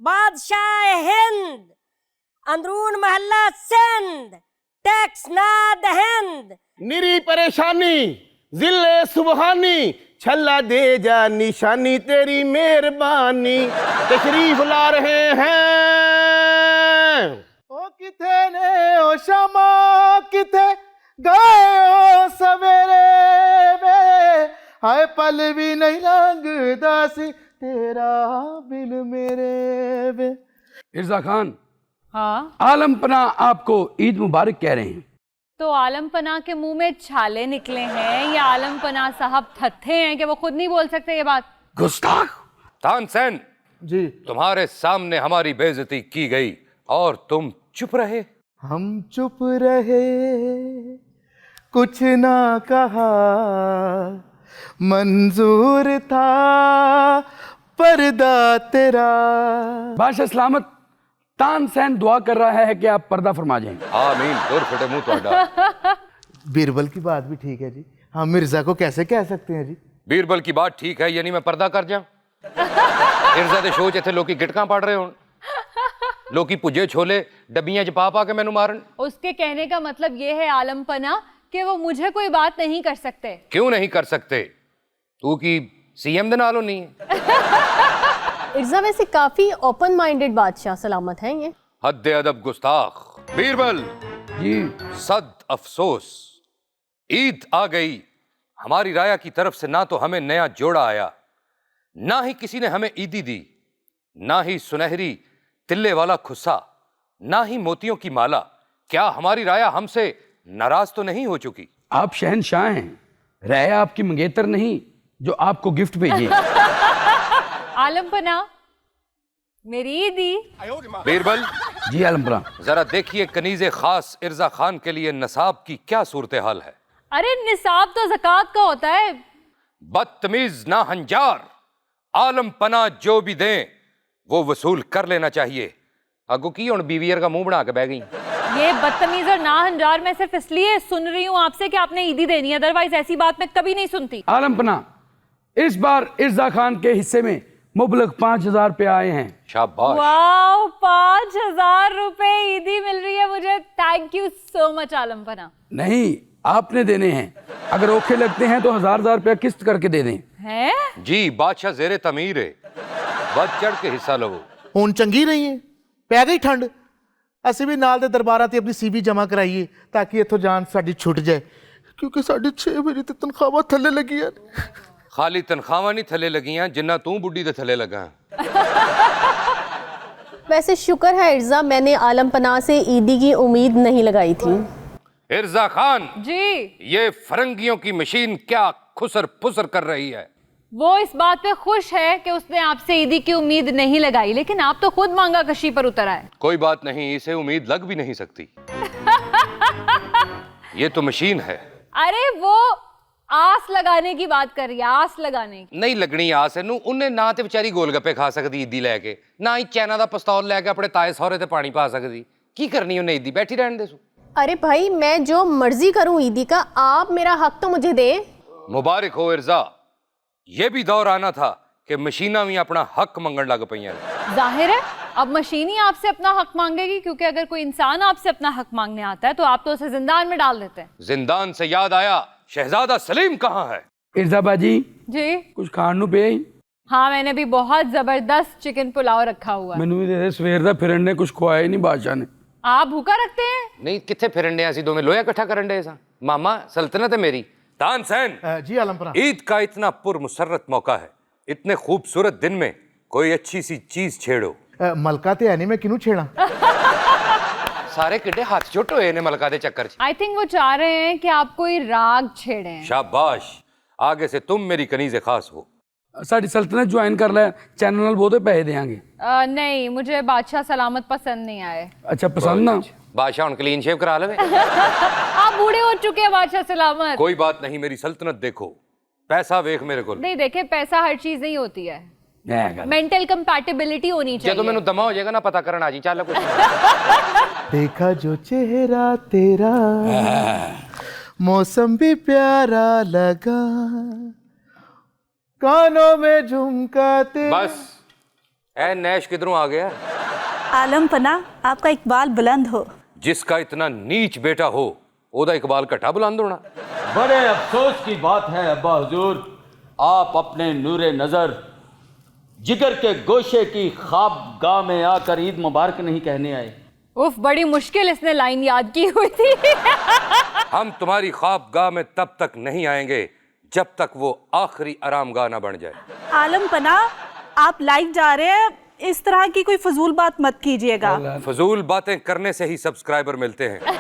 बादशाह हिंद, अंदरून महल्ला सिंध, टैक्स नाद हिंद। निरी परेशानी जिले सुबहानी, छल्ला दे जा निशानी तेरी मेहरबानी, तशरीफ ला रहे हैं। ओ किथे ने ओ शमा किथे गए ओ सवेरे वे, हाय पल भी नहीं लंघदा सी तेरा बिन मेरे वे। इर्जा खान, हाँ, आलम पना आपको ईद मुबारक कह रहे हैं। तो आलम पना के मुंह में छाले निकले हैं या आलम पना साहब थत्थे हैं कि वो खुद नहीं बोल सकते ये बात? गुस्ताख। तानसेन जी, तुम्हारे सामने हमारी बेइज्जती की गई और तुम चुप रहे। हम चुप रहे, कुछ ना कहा, मंजूर था पर्दा तेरा। बादशाह सलामत, तानसेन दुआ कर रहा है कि आप पर्दा फरमा जाएं। आमीन। दूर फटे मुंह ਤੁਹਾਡਾ। बीरबल की बात भी ठीक है जी, हम मिर्जा को कैसे कह सकते हैं जी? बीरबल की बात ठीक है, यानी मैं पर्दा कर जा। मिर्जा ਦੇ ਸ਼ੋਅ 'ਚ ਇੱਥੇ ਲੋਕੀ ਗਿਟਕਾਂ ਪੜ ਰਹੇ ਹੋਣ, ਲੋਕੀ ਭੁੱਜੇ ਛੋਲੇ ਡੱਬੀਆਂ 'ਚ ਪਾ ਕੇ ਮੈਨੂੰ ਮਾਰਨ। उसके कहने का मतलब ये है आलम पना कि वो मुझे कोई बात नहीं कर सकते। क्यों नहीं कर सकते? तू की सीएम ਦੇ ਨਾਲੋਂ नहीं है। इर्जा वैसे काफी ओपन माइंडेड बादशाह सलामत हैं ये। हद अदब गुस्ताख। बीरबल जी सद अफसोस, ईद आ गई, हमारी राया की तरफ से ना तो हमें नया जोड़ा आया, ना ही किसी ने हमें ईदी दी, ना ही सुनहरी तिल्ले वाला खुस्सा, ना ही मोतियों की माला। क्या हमारी राया हमसे नाराज तो नहीं हो चुकी? आप शहनशाह हैं, रहे आपकी मंगेतर नहीं जो आपको गिफ्ट भेजे। आलम पना मेरी ईदी। बीरबल जी आलम पना, जरा देखिए कनीज़े खास इर्जा खान के लिए नसाब की क्या सूरत हाल है। अरे निसाब तो ज़कात का होता है। बदतमीज ना हंजार, आलम पना जो भी दें वो वसूल कर लेना चाहिए। अगो की हुण बीवियर का मुंह बना के बह गई। ये बदतमीज और नाहंजार मैं सिर्फ इसलिए सुन रही हूँ आपसे कि आपने ईदी देनी है, अदरवाइज ऐसी बात मैं कभी नहीं सुनती। आलम पना, इस बार इर्जा खान के हिस्से में मुबलक 5,000 रुपये आए हैं। शाबाश। वाओ, 5,000 रुपए ईदी मिल रही है मुझे। थैंक यू सो मच आलम पना। नहीं, आपने देने हैं। अगर औखे लगते हैं तो 1,000 रुपया किस्त करके दे दें। हैं? जी बादशाह जेरे तमीर है, बद चढ़ के हिस्सा लवो। ਹੁਣ ਚੰਗੀ ਰਹੀ ਹੈ, ਪੈ ਗਈ ਠੰਡ। ਅਸੀਂ ਵੀ ਨਾਲ ਦੇ ਦਰਬਾਰਾਂ ਤੇ ਆਪਣੀ ਸੀਵੀ ਜਮ੍ਹਾਂ ਕਰਾਈਏ ਤਾਂ ਕਿ ਇੱਥੋਂ ਜਾਨ ਸਾਡੀ ਛੁੱਟ ਜਾਏ, ਕਿਉਂਕਿ ਸਾਡੀ 6 ਮਹੀਨੇ ਤੇ ਤਨਖਾਹਾਂ ਥੱਲੇ ਲੱਗੀਆਂ ਨੇ। खाली तनख्वाहां नहीं थले लगियां जिन्ना तू बुढ़ी दे थले लगा। वैसे शुक्र है इर्जा, मैंने आलम पनाह से ईदी की उम्मीद नहीं लगाई थी। इर्जा खान जी, ये फरंगियों की मशीन क्या खुसर फुसर कर रही है? वो इस बात पे खुश है कि उसने आपसे ईदी की उम्मीद नहीं लगाई, लेकिन आप तो खुद मांगा कशी पर उतर आए। कोई बात नहीं, इसे उम्मीद लग भी नहीं सकती। ये तो मशीन है। अरे वो आस लगाने की बात कर रही है, आस लगाने की। नहीं लगनी आस इनू, उन्हें ना ते बेचारी गोलगप्पे खा सकती ईदी लैके, ना ही चाइना दा पिस्तौल लैके अपने ताए सहुरे ते पानी पा सकती। की करनी उन्हें ईदी, बैठी रहने दे सू। अरे भाई, मैं जो मर्जी करूं ईदी का, आप मेरा हक तो मुझे दे। मुबारक हो इर्जा, ये भी दौर आना था कि मशीना भी अपना हक मंगन लग पईयां। जाहिर है अब मशीन ही आपसे अपना हक मांगेगी, क्योंकि अगर कोई इंसान आपसे अपना हक मांगने आता है तो आप तो उसे जिंदान में डाल देते हैं। जिंदान से याद आया, शहजादा सलीम कहाँ है? इर्जा बाजी जी कुछ खान नू पे? हाँ, मैंने भी बहुत जबरदस्त चिकन पुलाव रखा हुआ है। मैनू भी दे दे, सवेर दा फिरन ने कुछ खुआया ही नहीं बादशाह ने। आप भूखा रखते हैं? नहीं किथे फिरन डे, असी दोवें लोया इकट्ठा करन डे सा। मामा सल्तनत है मेरी। तानसेन जी आलम पनाह, ईद का इतना पुरमुसर्रत मौका है, इतने खूबसूरत दिन में कोई अच्छी सी चीज छेड़ो। ਮਲਕਾ ਤੇ ਹੈ ਨਹੀਂ, ਮੈਂ ਕਿਹਨੂੰ ਛੇੜਾਂ? सारे किड्डे हाथ चुट हुए ने मलका दे चक्कर च। आई थिंक वो चाह रहे हैं कि आप कोई राग छेड़े हैं। शाबाश, आगे से तुम मेरी कनीज़े खास हो। साड़ी सल्तनत ज्वाइन कर ले, चैनल नाल बहुते पैसे देंगे। नहीं, मुझे बादशाह सलामत पसंद नहीं आए। अच्छा पसंद ना? बादशाह हुण क्लीन शेव करा लेवे। आप बूढ़े हो चुके हैं बादशाह सलामत। कोई बात नहीं, मेरी सल्तनत देखो, पैसा वेख मेरे को। नहीं देखे, पैसा हर चीज नहीं होती है, मैं गल मेंटल कंपैटिबिलिटी होनी चाहिए। जब मैनू दमा हो जाएगा ना पता करना जी। चल कुछ देखा जो चेहरा तेरा, मौसम भी प्यारा लगा, कानों में झुमका तेरा। बस ऐ नैश किधरों आ गया? आलम पना आपका इकबाल बुलंद हो। जिसका इतना नीच बेटा हो ओदा इकबाल घटा बुलंद होना। बड़े अफसोस की बात है अब्बा हुजूर, आप अपने नूरे नजर जिगर के गोशे की ख्वाबगाह में आकर ईद मुबारक नहीं कहने आए। उफ, बड़ी मुश्किल इसने लाइन याद की हुई थी। हम तुम्हारी ख्वाबगाह में तब तक नहीं आएंगे जब तक वो आखिरी आरामगाह ना बन जाए। आलम पना आप लाइव जा रहे हैं, इस तरह की कोई फजूल बात मत कीजिएगा। फजूल बातें करने से ही सब्सक्राइबर मिलते हैं।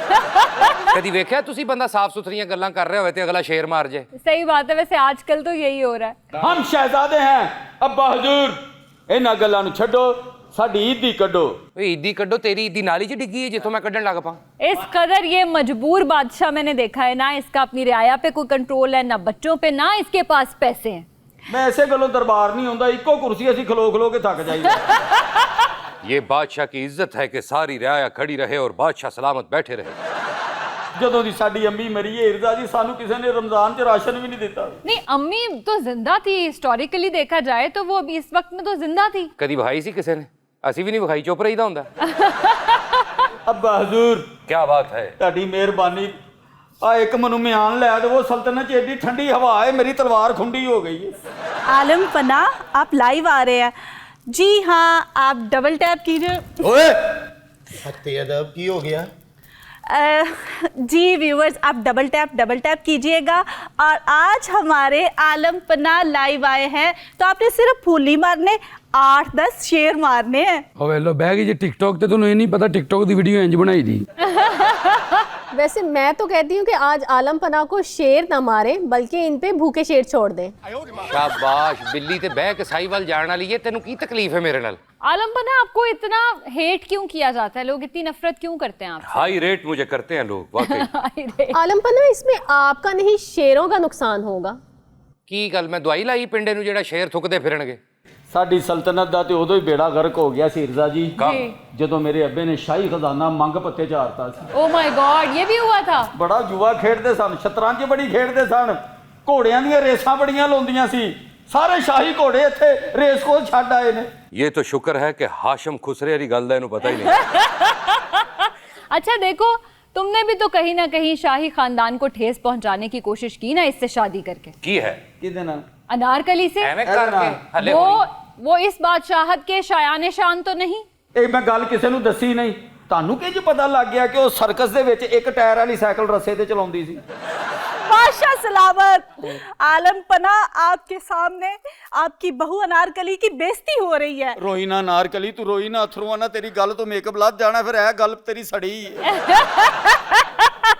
कभी वेख्या तुसी बंदा साफ सुथरियां गल्लां कर रहे हो ते अगला शेर मार जाए। सही बात है, वैसे आजकल तो यही हो रहा है। हम शहजादे हैं अब्बा हुजूर, इन्हां गल्लां नूं छड्डो, साडी ईदी कड्डो। ईदी कड्डो, तेरी ईदी नाली च डिग्गी है जिथों मैं कड्डण लग पा। इस कदर ये मजबूर बादशाह मैंने देखा है ना, इसका अपनी रियाया पे कोई कंट्रोल है, ना बच्चों पे, ना इसके पास पैसे हैं। मैं ऐसे गलों दरबार नहीं होंदा, इको कुर्सी असीं खलो खलो के थक जाईदा। ये बादशाह की इज्जत है कि सारी रियाया खड़ी रहे और बादशाह सलामत बैठे रहे। ਜਦੋਂ ਦੀ ਸਾਡੀ ਅੰਮੀ ਮਰੀ ਹੈ इरजा जी, सानू किसी ने रमजान च राशन भी नहीं दिता। नहीं, अम्मी तो जिंदा थी, हिस्टोरिकली देखा जाए तो वो अभी इस वक्त में तो जिंदा थी। कदी विखाई सी किसी ने? ਅਸੀਂ ਵੀ ਨਹੀਂ ਵਿਖਾਈ, ਚੁੱਪ ਰਹੀਦਾ ਹੁੰਦਾ। अब्बा हुजूर क्या बात है? ਤੁਹਾਡੀ ਮਿਹਰਬਾਨੀ, आ एक मनु म्यान लै दो, सल्तनत च एडी ठंडी हवा है मेरी तलवार खुंडी हो गई है। आलम पना आप लाइव आ रहे हैं? जी हाँ, आप डबल टैप कीजिए। ओए हत्ते अदब की हो गया? जी व्यूअर्स, आप डबल टैप कीजिएगा। और आज हमारे आलम पना लाइव आए हैं, तो आपने सिर्फ फूल नहीं मारने, 8-10 शेर मारने हैं। ਉਹ ਵੇਲੋ ਬਹਿ ਗਈ ਜੇ ਟਿਕਟੌਕ ਤੇ ਤੁਹਾਨੂੰ ਇਹ ਨਹੀਂ ਪਤਾ ਟਿਕਟੌਕ ਦੀ ਵੀਡੀਓ ਇੰਜ ਬਣਾਈ ਦੀ। वैसे मैं तो कहती हूँ कि आज आलम पना को शेर ना मारे, बल्कि इन पे भूखे शेर छोड़ दें। शाबाश, बिल्ली ते बह के साहिवाल जान वाली है। तेनू की तकलीफ है मेरे नाल? आलम पना आपको इतना हेट क्यों किया जाता है, लोग इतनी नफरत क्यों करते हैं आपसे? हाई रेट मुझे करते हैं लोग वाकई। आलम पना इसमें आपका नहीं शेरों का नुकसान होगा। की गल, मैं दवाई लाई पिंडे नू जेड़ा शेर थुकदे फिरनगे? ਸਾਡੀ ਸਲਤਨਤ ਦਾ ਤੇ ਉਦੋਂ ਹੀ ਬੇੜਾ ਗਰਕ ਹੋ ਗਿਆ ਸੀ इरजा जी, ਜਦੋਂ ਮੇਰੇ ਅੱਬੇ ਨੇ ਸ਼ਾਹੀ ਖਜ਼ਾਨਾ ਮੰਗ ਪੱਤੇ ਚਾਰਤਾ ਸੀ। ओह माय गॉड, ये भी हुआ था? ਬੜਾ ਜੂਆ ਖੇਡਦੇ ਸਨ, ਸ਼ਤਰੰਜ ਬੜੀ ਖੇਡਦੇ ਸਨ, ਘੋੜਿਆਂ ਦੀਆਂ ਰੇਸਾਂ ਬੜੀਆਂ ਲਾਉਂਦੀਆਂ ਸੀ। ਸਾਰੇ ਸ਼ਾਹੀ ਘੋੜੇ ਇੱਥੇ ਰੇਸ ਕੋਲ ਛੱਡ ਆਏ ਨੇ। ये तो शुक्र है कि हाशिम खुसरे वाली गल दा इनू पता ही नहीं। अच्छा देखो, तुमने भी तो कहीं ना कहीं शाही खानदान को ठेस पहुंचाने की कोशिश की ना इससे शादी करके। की है? ਕਿਹਦੇ ਨਾਲ? अनारकली से। एवें करके हले वो इस बादशाहत के शायाने शान तो नहीं? ਇਹ ਮੈਂ ਗੱਲ ਕਿਸੇ ਨੂੰ ਦੱਸੀ ਨਹੀਂ। ਤੁਹਾਨੂੰ ਕਿੰਜ ਪਤਾ ਲੱਗ ਗਿਆ ਕਿ ਉਹ ਸਰਕਸ ਦੇ ਵਿੱਚ ਇੱਕ ਟਾਇਰ ਵਾਲੀ ਸਾਈਕਲ ਰੱਸੇ ਤੇ ਚਲਾਉਂਦੀ ਸੀ? माशा सलामत। आलम पना आपके सामने आपकी बहू अनारकली की बेइज्जती हो रही है। ਰੋਈ ਨਾ ਨਾਰਕਲੀ, ਤੂੰ ਰੋਈ ਨਾ ਅਥਰੂਆਂ ਨਾ, ਤੇਰੀ ਗੱਲ ਤੋਂ ਮੇਕਅਪ ਲੱਥ ਜਾਣਾ, ਫਿਰ ਇਹ ਗੱਲ ਤੇਰੀ ਸੜੀ ਹੈ।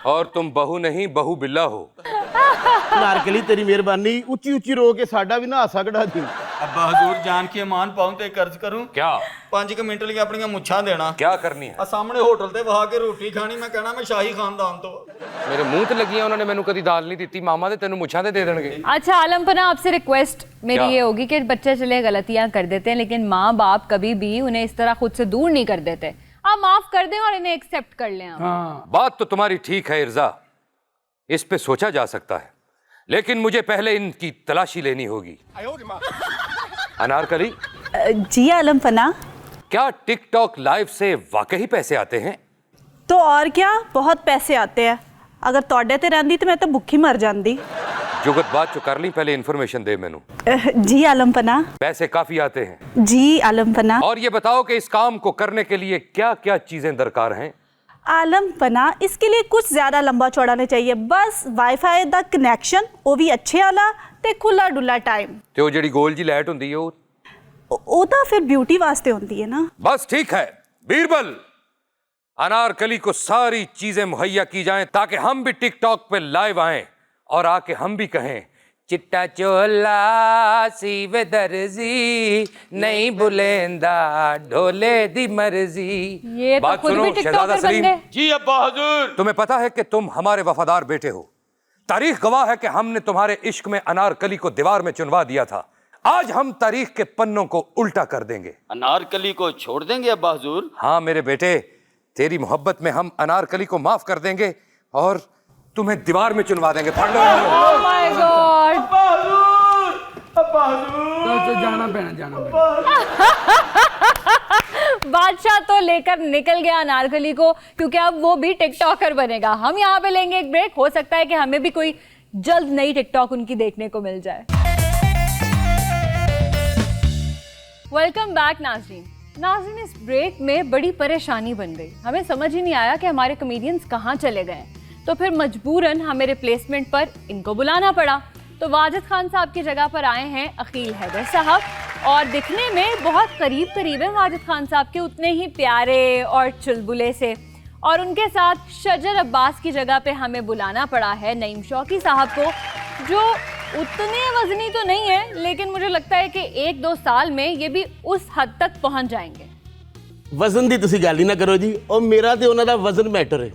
और तुम बहू नहीं बहू बिल्ला हो। नारकली तेरी मेहरबानी, ऊंची ऊंची रो के साडा भी ना सकड़ा थी। ਅੱਬਾ ਹਜ਼ੂਰ ਜਾਨ ਕੇ ਮਾਨ ਪਾਉਂ ਤੇ ਕਰਜ਼ ਕਰੂੰ। क्या 5 ਮਿੰਟ ਲਈ ਆਪਣੀਆਂ ਮੁੱਛਾਂ ਦੇਣਾ। क्या करनी है? ਆ ਸਾਹਮਣੇ ਹੋਟਲ ਤੇ ਵਹਾ ਕੇ ਰੋਟੀ ਖਾਣੀ, ਮੈਂ ਕਹਿਣਾ ਮੈਂ ਸ਼ਾਹੀ ਖਾਨਦਾਨ ਤੋਂ। मेरे मुंह ते लगी उन्होंने मैनू कदी दाल नहीं दी, मामा ते तेनू मुछां ते दे देणगे। अच्छा आलम पना, आपसे रिक्वेस्ट मेरी क्या? ये होगी कि बच्चे चले गलतियां कर देते हैं, लेकिन माँ बाप कभी भी उन्हें इस तरह खुद से दूर नहीं कर देते। आप माफ कर दें और इन्हें एक्सेप्ट कर लें आप। हाँ, बात तो तुम्हारी ठीक है इर्जा, इस पे सोचा जा सकता है, लेकिन मुझे पहले इनकी तलाशी लेनी होगी। अनारकली, जी आलम पना। क्या टिकटॉक लाइव से वाकई पैसे आते हैं? तो और क्या, बहुत पैसे आते हैं। अगर तोड़े ते रहंदी तो मैं तो भुखी मर जांदी। जुगत बात जो कर ली, पहले इन्फॉर्मेशन दे मैनू। जी आलम पना। पैसे काफी आते हैं? जी आलम पना। और ये बताओ कि इस काम को करने के लिए क्या क्या चीजें दरकार हैं? आलम पना, इसके लिए कुछ ज्यादा लंबा चौड़ा नहीं चाहिए, बस वाईफाई दा कनेक्शन, वो भी अच्छे वाला ते खुला डुला टाइम। ते वो जेड़ी गोल जी लाइट हुंदी है वो तो फिर ब्यूटी वास्ते होती है ना। बस ठीक है बीरबल, अनारकली को सारी चीजें मुहैया की जाएं ताकि हम भी टिकटॉक पे लाइव आएं और आके हम भी कहें चिट्टा चोला सीवे दर्जी नहीं बुलेंदा ढोले दी मर्जी। ये तो बात खुद सुनो भी शहजादा टिकटॉकर सलीम, बन गए। जी अब्बा हजूर। तुम्हें पता है कि तुम हमारे वफादार बेटे हो। तारीख गवाह है कि हमने तुम्हारे इश्क में अनारकली को दीवार में चुनवा दिया था। आज हम तारीख के पन्नों को उल्टा कर देंगे। अनारकली को छोड़ देंगे अब्बा हजूर? हाँ मेरे बेटे, तेरी मोहब्बत में हम अनारकली को माफ कर देंगे और तुम्हें दीवार में चुनवा देंगे। पढ़ लो। Oh my God! अब्बा हजूर, अब्बा हजूर। तो जाना पैना, जाना पैना। बादशाह तो लेकर निकल गया अनारकली को, क्योंकि अब वो भी टिकटॉकर बनेगा। हम यहाँ पे लेंगे एक ब्रेक, हो सकता है कि हमें भी कोई जल्द नई टिकटॉक उनकी देखने को मिल जाए। वेलकम बैक नाज़रीन। नाज़रीन, इस ब्रेक में बड़ी परेशानी बन गई। हमें समझ ही नहीं आया कि हमारे कॉमेडियंस कहाँ चले गए, तो फिर मजबूरन हमें रिप्लेसमेंट पर इनको बुलाना पड़ा। तो वाजिद खान साहब की जगह पर आए हैं अकील हैदर साहब, और दिखने में बहुत करीब करीब है वाजिद खान साहब के, उतने ही प्यारे और चुलबुले से। और उनके साथ शजर अब्बास की जगह पे हमें बुलाना पड़ा है नईम शौकी साहब को, जो उतने वजनी तो नहीं है, लेकिन मुझे लगता है कि 1-2 साल में ये भी उस हद तक पहुंच जाएंगे। वजन दी तुसी गल ही ना करो जी, और मेरा ते उन्हां दा वजन मैटर है।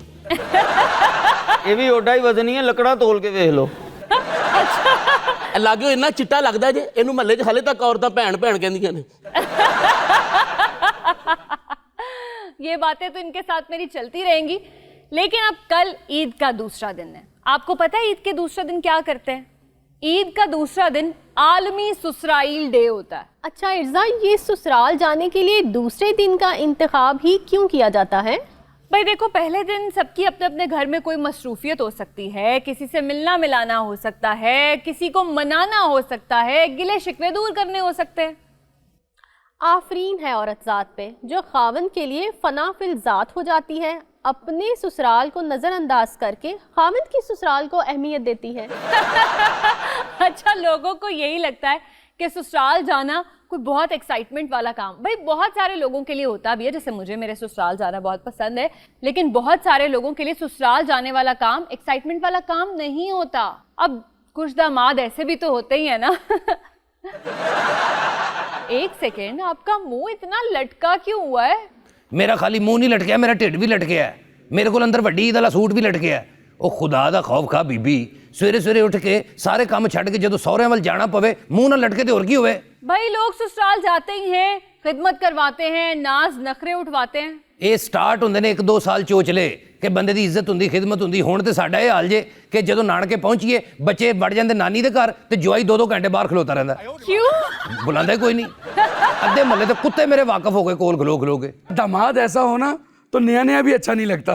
ये भी ओडा ही वजनी है, लकड़ा तोल के देख लो। लागो इन्ना चिट्टा लगदा जे, इनू महल्ले च हाले तक औरतां भैन भैन कहंदियां ने। ये बातें तो इनके साथ मेरी चलती रहेंगी, लेकिन अब कल ईद का दूसरा दिन है। आपको पता है ईद के दूसरे दिन क्या करते हैं? ईद का दूसरा दिन आलमी ससुराइल डे होता है। अच्छा इर्जा, ये ससुराल जाने के लिए दूसरे दिन का इंतखाब ही क्यों किया जाता है? भाई देखो, पहले दिन सबकी अपने अपने घर में कोई मसरूफियत हो सकती है, किसी से मिलना मिलाना हो सकता है, किसी को मनाना हो सकता है, गिले शिकवे दूर करने हो सकते हैं। आफरीन है औरत ज़ात पे जो खावन के लिए फना फिल ज़ात हो जाती है, अपने ससुराल को नज़रअंदाज करके खावन की ससुराल को अहमियत देती है। अच्छा, लोगों को यही लगता है कि ससुराल जाना कोई बहुत एक्साइटमेंट वाला काम। भाई बहुत सारे लोगों के लिए होता भी है, जैसे मुझे मेरे ससुराल जाना बहुत पसंद है, लेकिन बहुत सारे लोगों के लिए ससुराल जाने वाला काम एक्साइटमेंट वाला काम नहीं होता। अब कुछ दामाद ऐसे भी तो होते ही है ना। एक सेकेंड, आपका मुंह इतना लटका क्यों हुआ है? मेरा खाली मुंह नहीं लटकिया, मेरा ढिड भी लटकिया है। मेरे को अंदर वड्डी ईद वाला सूट भी लटकिया है। ਉਹ खुदा दा खौफ खा बीबी, सवेरे सवेरे उठ के सारे काम छड़ के ਜਦੋਂ ਸਹੁਰਿਆਂ ਵੱਲ जाना पवे मुंह ना लटके तो और की होवे। भाई लोग ससुराल जाते ही हैं, खिदमत करवाते हैं, नाज नखरे उठवाते हैं। ਇਹ ਸਟਾਰਟ ਹੁੰਦੇ ਨੇ 1-2 ਸਾਲ ਚੋਚਲੇ ਕਿ ਬੰਦੇ ਦੀ ਇੱਜ਼ਤ ਹੁੰਦੀ, ਖਿਦਮਤ ਹੁੰਦੀ। ਹੁਣ ਤੇ ਸਾਡਾ ਇਹ ਹਾਲ ਜੇ ਕਿ ਜਦੋਂ ਨਾਨਕੇ ਪਹੁੰਚੀਏ ਬੱਚੇ ਵੜ ਜਾਂਦੇ ਨਾਨੀ ਦੇ ਘਰ ਤੇ ਜਵਾਈ 2-2 ਘੰਟੇ ਬਾਹਰ ਖਲੋਤਾ ਰਹਿੰਦਾ। क्यों? बुलांदा कोई नहीं। अद्धे मोहल्ले तो कुत्ते मेरे वाकफ हो गए कोल खलो खलो के। दामाद ऐसा होना तो नया नया भी अच्छा नहीं लगता।